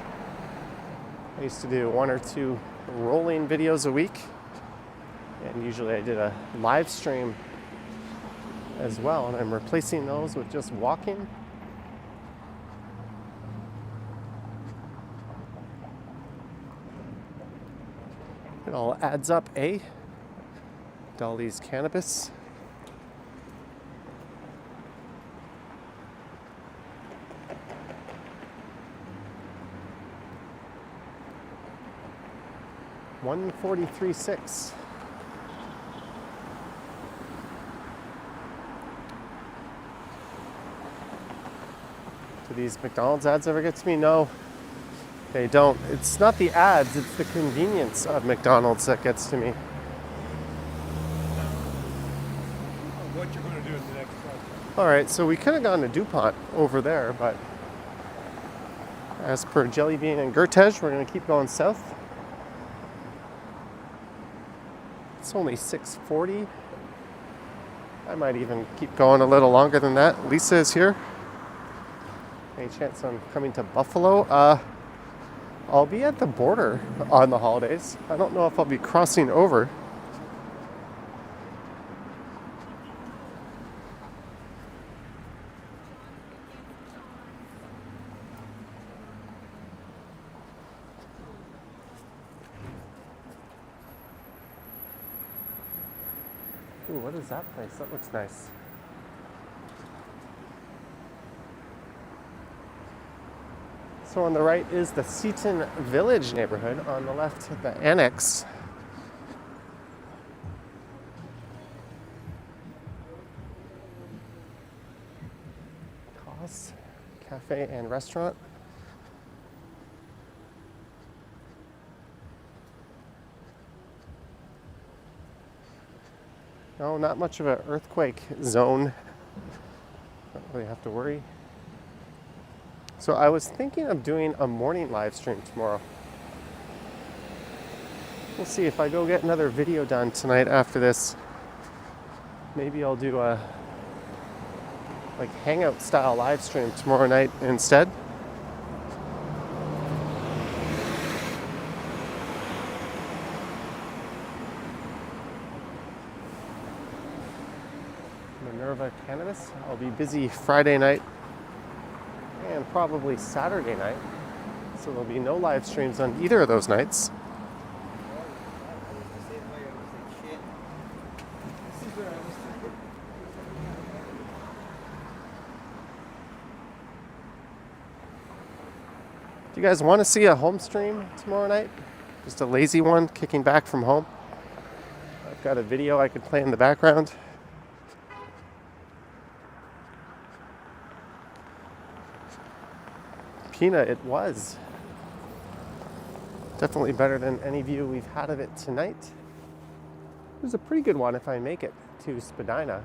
I used to do 1 or 2 rolling videos a week, and usually I did a live stream as well, and I'm replacing those with just walking. It all adds up, eh? Dolly's Cannabis. $143.6. Do these McDonald's ads ever get to me? No, they don't. It's not the ads, it's the convenience of McDonald's that gets to me. What you're going to do in the next project. All right, so we could have gone to DuPont over there, but as per Jellybean and Gertej, we're going to keep going south. It's only 6:40. I might even keep going a little longer than that. Lisa is here. Any chance I'm coming to Buffalo? I'll be at the border on the holidays. I don't know if I'll be crossing over. Ooh, what is that place? That looks nice. So on the right is the Seton Village neighborhood. On the left, the Annex. Cos Cafe and Restaurant. No, not much of an earthquake zone. Don't really have to worry. So I was thinking of doing a morning live stream tomorrow. We'll see if I go get another video done tonight after this. Maybe I'll do a like hangout style live stream tomorrow night instead. Minerva Cannabis. I'll be busy Friday night and probably Saturday night, so there'll be no live streams on either of those nights. guys want to see a home stream tomorrow night? Just a lazy one, kicking back from home. I've got a video I could play in the background. Pina, it was. Definitely better than any view we've had of it tonight. It was a pretty good one if I make it to Spadina.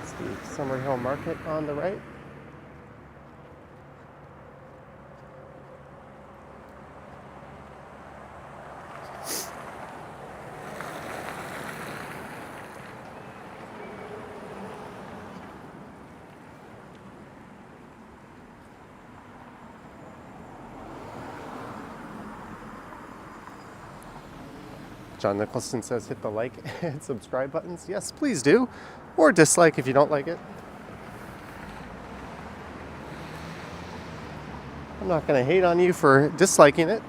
It's the Summerhill Market on the right. John Nicholson says hit the like and subscribe buttons. Yes, please do. Or dislike if you don't like it. I'm not going to hate on you for disliking it.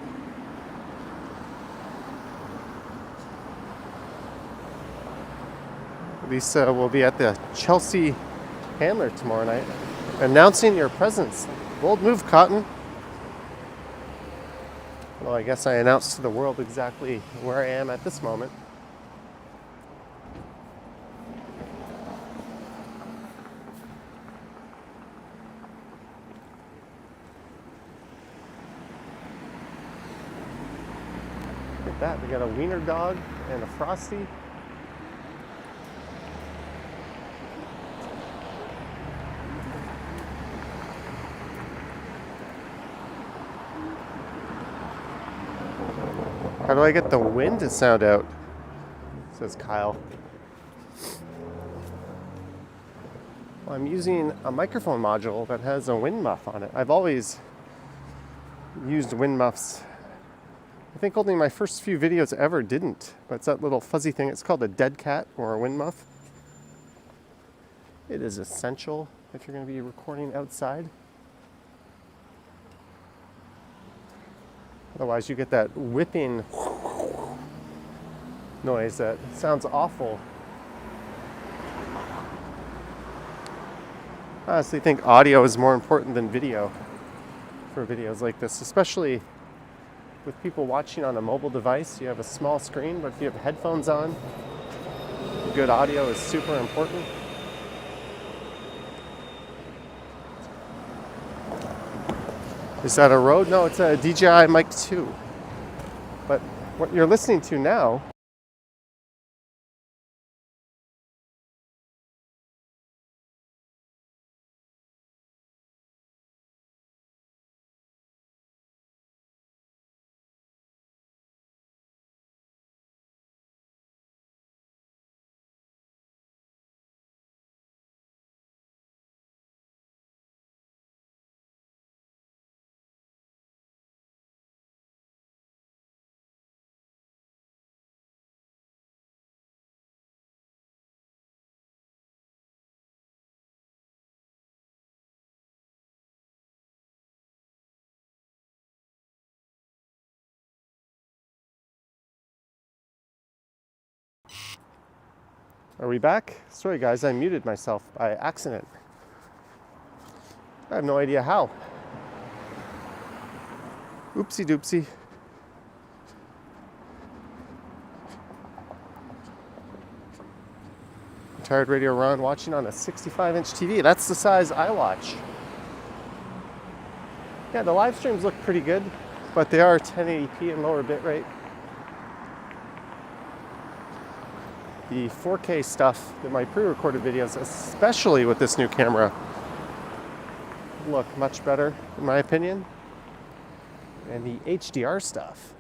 Lisa will be at the Chelsea Handler tomorrow night, announcing your presence. Bold move, Cotton. Well, I guess I announced to the world exactly where I am at this moment. Look at that, we got a wiener dog and a Frosty. How do I get the wind to sound out? Says Kyle. Well, I'm using a microphone module that has a wind muff on it. I've always used wind muffs. I think only my first few videos ever didn't, but it's that little fuzzy thing. It's called a dead cat or a wind muff. It is essential if you're going to be recording outside. Otherwise, you get that whipping noise that sounds awful. I honestly think audio is more important than video for videos like this, especially with people watching on a mobile device. You have a small screen, but if you have headphones on, good audio is super important. Is that a Rode? No, it's a DJI Mic 2. But what you're listening to now Are we back? Sorry guys, I muted myself by accident. I have no idea how. Oopsie doopsie. Retired Radio Ron watching on a 65-inch TV. That's the size I watch. Yeah, the live streams look pretty good, but they are 1080p and lower bitrate. The 4K stuff, my pre-recorded videos, especially with this new camera, look much better in my opinion. And the HDR stuff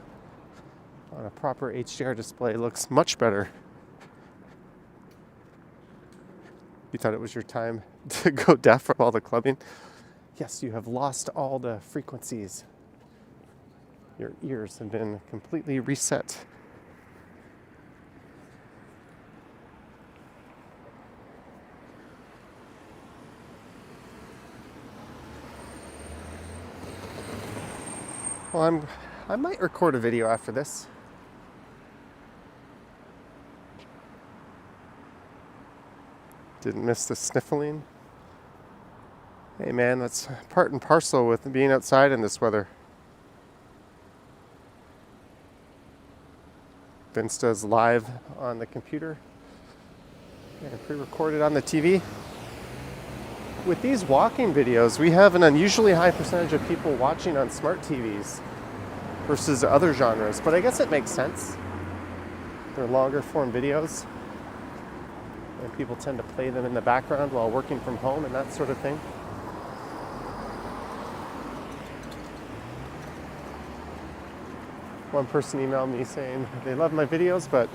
on a proper HDR display looks much better. You thought it was your time to go deaf from all the clubbing? Yes, you have lost all the frequencies. Your ears have been completely reset. Well, I might record a video after this. Didn't miss the sniffling. Hey man, that's part and parcel with being outside in this weather. Insta's live on the computer and pre-recorded on the TV. With these walking videos, we have an unusually high percentage of people watching on smart TVs versus other genres, but I guess it makes sense. They're longer form videos, and people tend to play them in the background while working from home and that sort of thing. One person emailed me saying they love my videos, but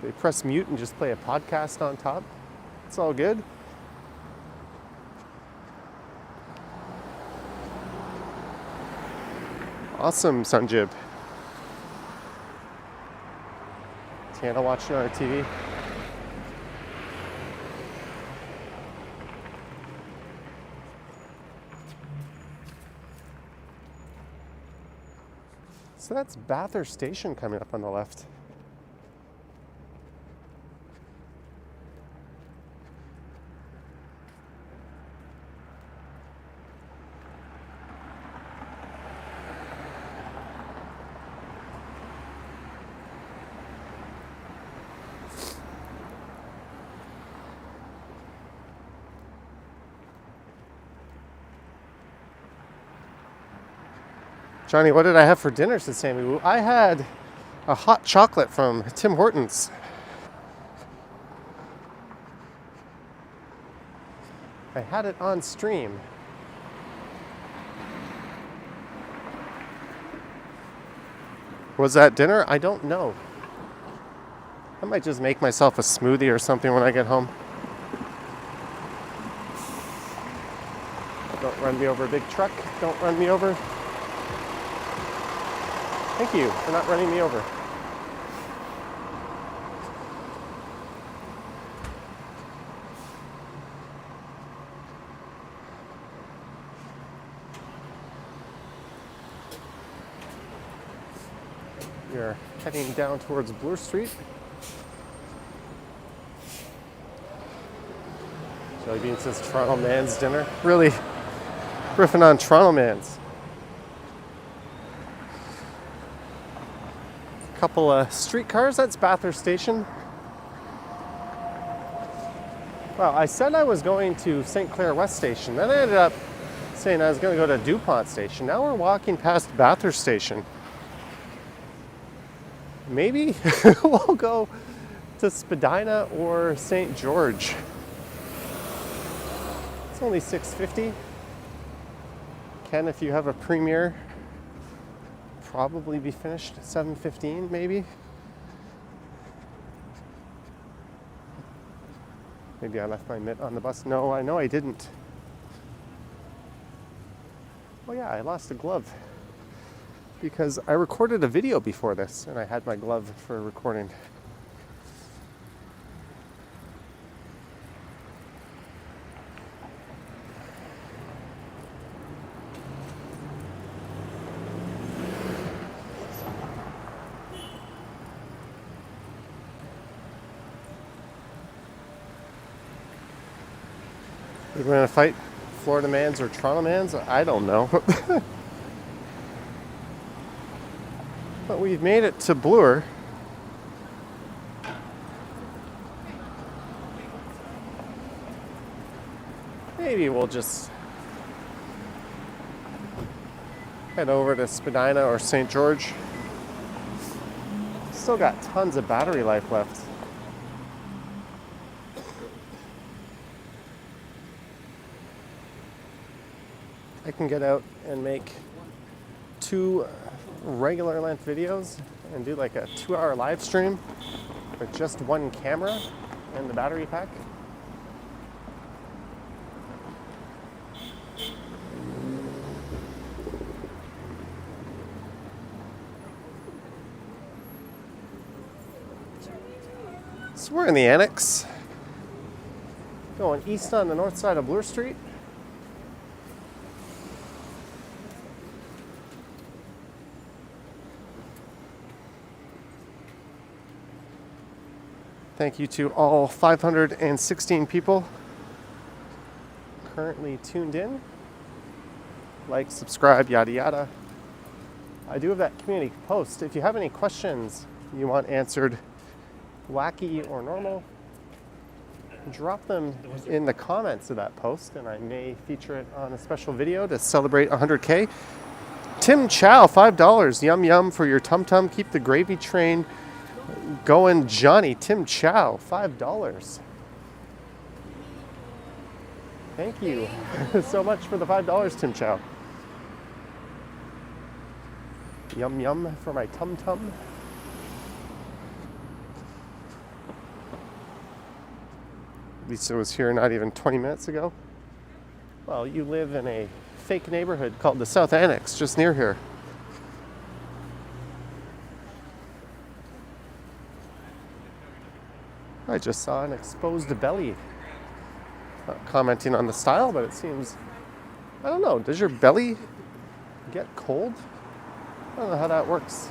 they press mute and just play a podcast on top. It's all good. Awesome, Sanjib. Tiana watching on her TV. So that's Bathurst Station coming up on the left. Johnny, what did I have for dinner? Said Sammy. I had a hot chocolate from Tim Hortons. I had it on stream. Was that dinner? I don't know. I might just make myself a smoothie or something when I get home. Don't run me over, big truck. Don't run me over. Thank you for not running me over. We're heading down towards Bloor Street. Jelly Bean says Toronto man's dinner. Really riffing on Toronto man's. Couple of streetcars. That's Bathurst Station. Wow, I said I was going to St. Clair West Station. Then I ended up saying I was going to go to DuPont Station. Now we're walking past Bathurst Station. Maybe we'll go to Spadina or St. George. It's only $6.50. Ken, if you have a Premier, probably be finished at 7:15, maybe. Maybe I left my mitt on the bus. No, I know I didn't. Oh yeah, I lost a glove because I recorded a video before this and I had my glove for recording. We're going to fight Florida mans or Toronto mans? I don't know. But we've made it to Bloor. Maybe we'll just head over to Spadina or St. George. Still got tons of battery life left. I can get out and make 2 regular length videos and do like a 2-hour live stream with just 1 camera and the battery pack. So we're in the Annex, going east on the north side of Bloor Street. Thank you to all 516 people currently tuned in. Like, subscribe, yada yada. I do have that community post. If you have any questions you want answered, wacky or normal, drop them in the comments of that post and I may feature it on a special video to celebrate 100K. Tim Chow, $5. Yum yum for your tum tum. Keep the gravy train going, Johnny. Tim Chow, $5. Thank you so much for the $5, Tim Chow. Yum yum for my tum tum. Lisa was here not even 20 minutes ago. Well, you live in a fake neighborhood called the South Annex, just near here. I just saw an exposed belly. Not commenting on the style, but it seems, I don't know, does your belly get cold? I don't know how that works.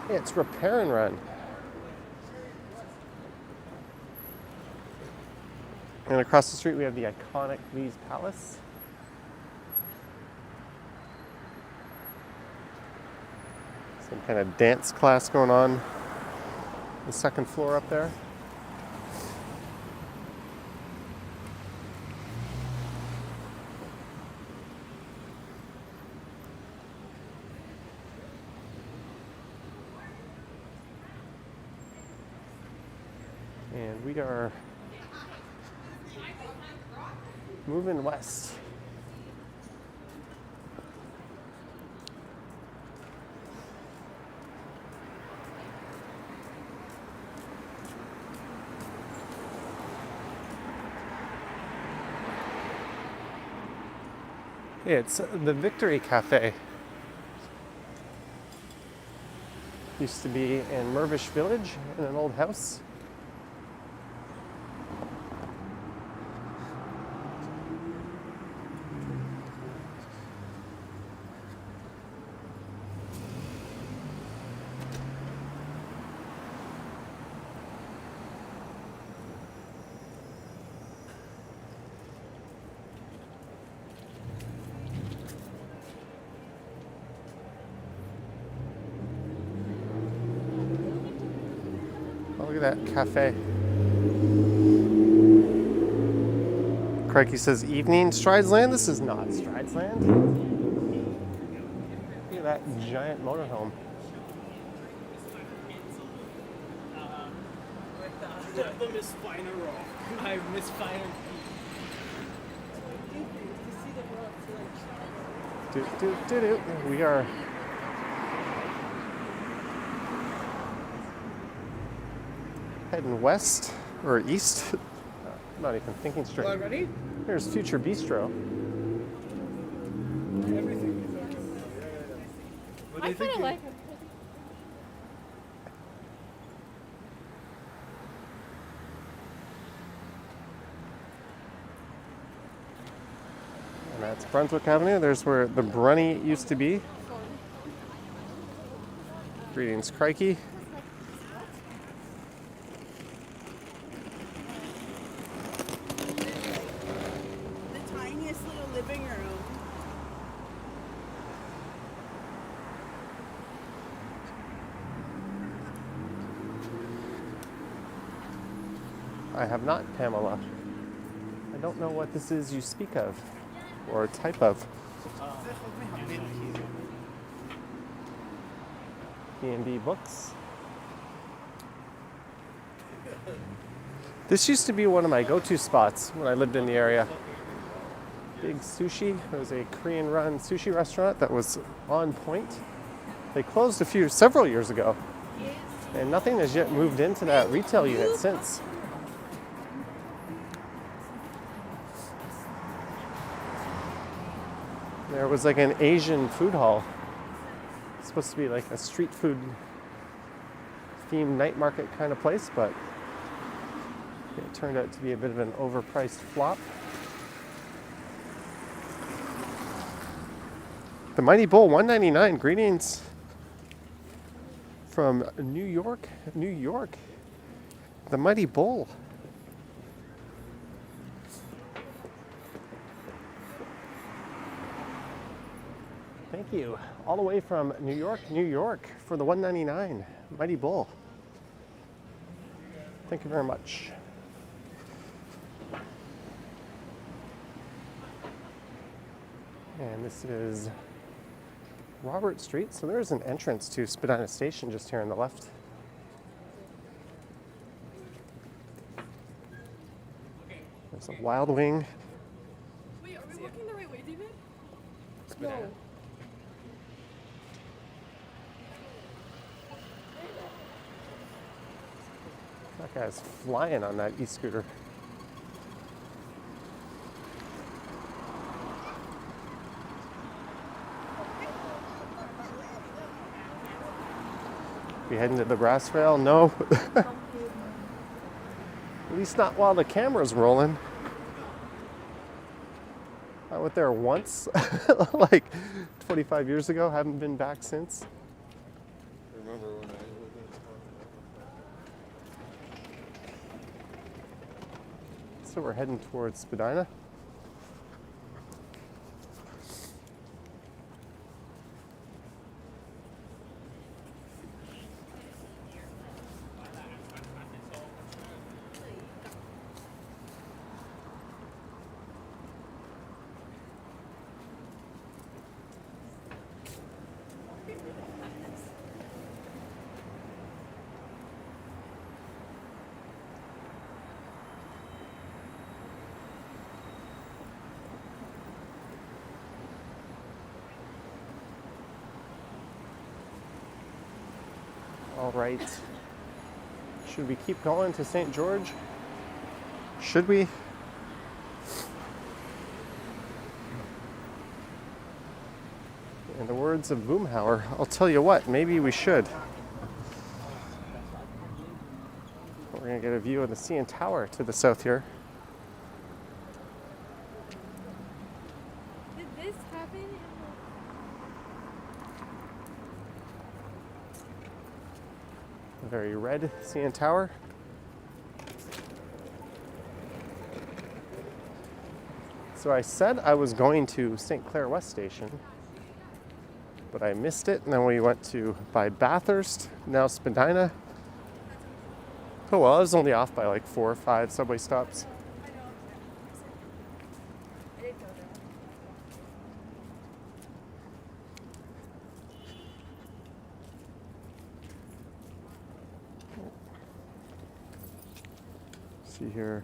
It's Repair and Run. And across the street we have the iconic Lee's Palace. Some kind of dance class going on the second floor up there. And we are moving west. It's the Victory Cafe. Used to be in Mervish Village in an old house. Look at that cafe. Crikey says evening Stridesland. This is not Stridesland. Look at that giant motorhome. The misfiner roll. I misfired. We are heading west or east. I'm not even thinking straight. Already? Here's Future Bistro. Everything is okay. What do I you think? kind of like it. And that's Brunswick Avenue. There's where the Brunny used to be. Greetings, Crikey. The tiniest little living room. I have not, Pamela. I don't know what this is you speak of, or type of. B&B Books. This used to be one of my go-to spots when I lived in the area. Big Sushi. It was a Korean-run sushi restaurant that was on point. They closed several years ago, and nothing has yet moved into that retail unit since. There was like an Asian food hall. It's supposed to be like a street food themed night market kind of place, but it turned out to be a bit of an overpriced flop. The Mighty Bull, $1.99. Greetings. from New York, New York. The Mighty Bull. Thank you. All the way from New York, New York for the $1.99 Mighty Bull. Thank you very much. And this is Robert Street. So there's an entrance to Spadina Station just here on the left. There's a Wild Wing. Wait, are we walking the right way, David? Spadina. That guy's flying on that e-scooter. We heading to the brass rail? No. At least not while the camera's rolling. I went there once, like 25 years ago. Haven't been back since. I remember when I lived in town. So we're heading towards Spadina. All right. Should we keep going to St. George? Should we? In the words of Boomhauer, I'll tell you what, maybe we should. We're going to get a view of the CN Tower to the south here. Did this happen? A very red CN Tower. So I said I was going to St. Clair West Station, but I missed it, and then we went to by Bathurst, now Spadina. Oh well, I was only off by like 4 or 5 subway stops. See here.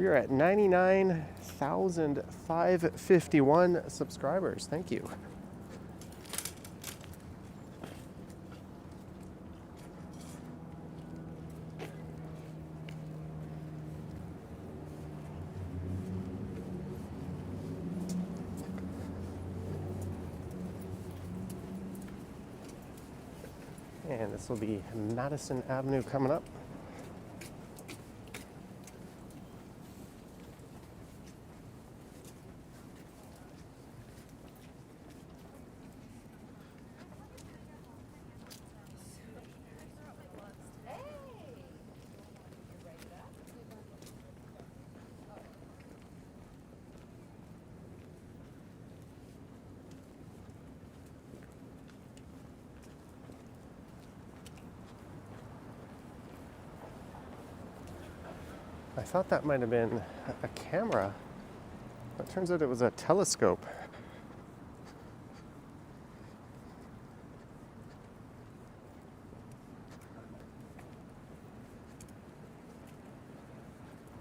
We are at 99,551 subscribers. Thank you. And this will be Madison Avenue coming up. I thought that might have been a camera, but it turns out it was a telescope.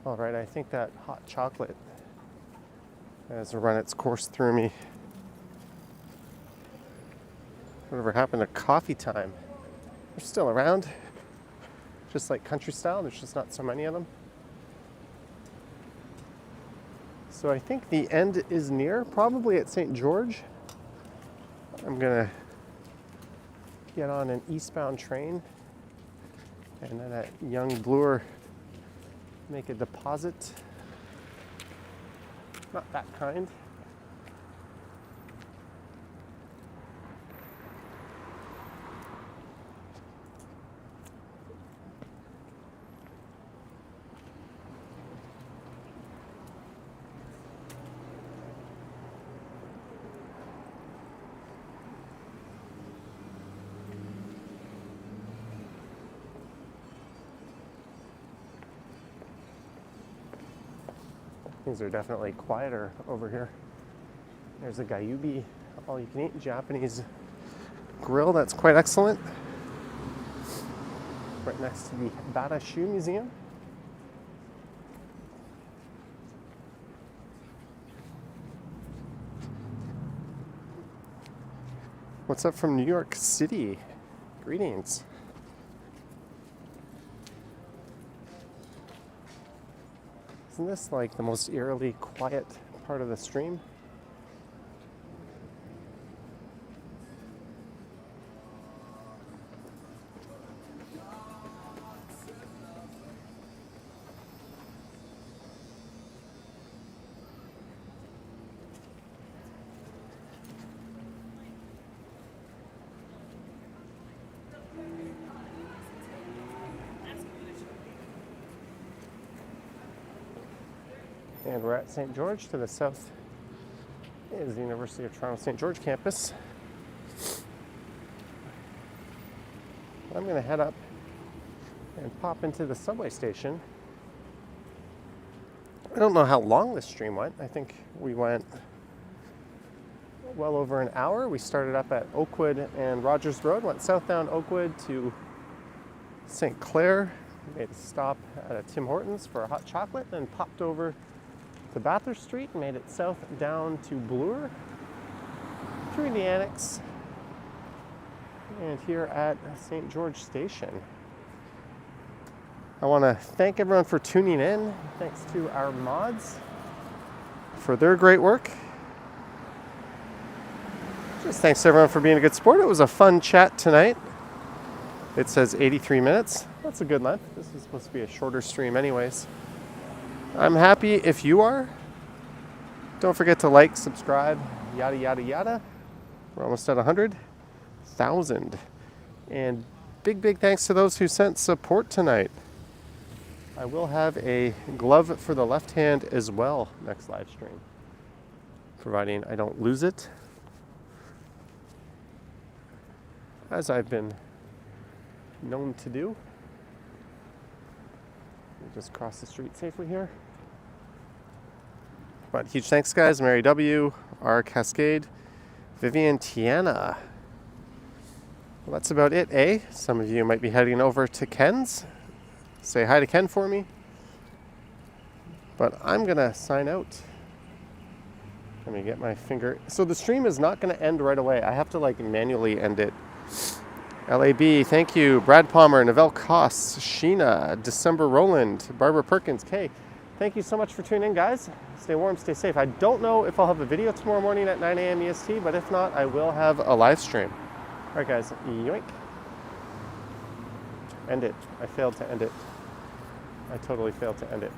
All right, I think that hot chocolate has run its course through me. Whatever happened to coffee time? They're still around, just like country style, there's just not so many of them. So I think the end is near, probably at St. George. I'm gonna get on an eastbound train and then at Young Bloor make a deposit. Not that kind. Things are definitely quieter over here. There's a Gyubi all-you-can-eat Japanese grill that's quite excellent. Right next to the Bata Shoe Museum. What's up from New York City? Greetings. Isn't this like the most eerily quiet part of the stream? And we're at St. George. To the south is the University of Toronto St. George campus. I'm going to head up and pop into the subway station. I don't know how long this stream went. I think we went well over an hour. We started up at Oakwood and Rogers Road, went south down Oakwood to St. Clair, made a stop at a Tim Hortons for a hot chocolate, then popped over to Bathurst Street and made it south down to Bloor, through the Annex, and here at St. George Station. I want to thank everyone for tuning in. Thanks to our mods for their great work. Just thanks to everyone for being a good sport. It was a fun chat tonight. It says 83 minutes. That's a good length. This is supposed to be a shorter stream anyways. I'm happy if you are. Don't forget to like, subscribe, yada, yada, yada. We're almost at 100,000. And big thanks to those who sent support tonight. I will have a glove for the left hand as well next live stream, providing I don't lose it, as I've been known to do. We'll just cross the street safely here. But huge thanks, guys. Mary W., R. Cascade, Vivian Tiana. Well, that's about it, eh? Some of you might be heading over to Ken's. Say hi to Ken for me. But I'm going to sign out. Let me get my finger. So the stream is not going to end right away. I have to like manually end it. LAB, thank you. Brad Palmer, Novell Koss, Sheena, December Roland, Barbara Perkins, Kay. Thank you so much for tuning in, guys. Stay warm, stay safe. I don't know if I'll have a video tomorrow morning at 9 a.m. EST, but if not, I will have a live stream. All right, guys, yoink. End it. I failed to end it. I totally failed to end it.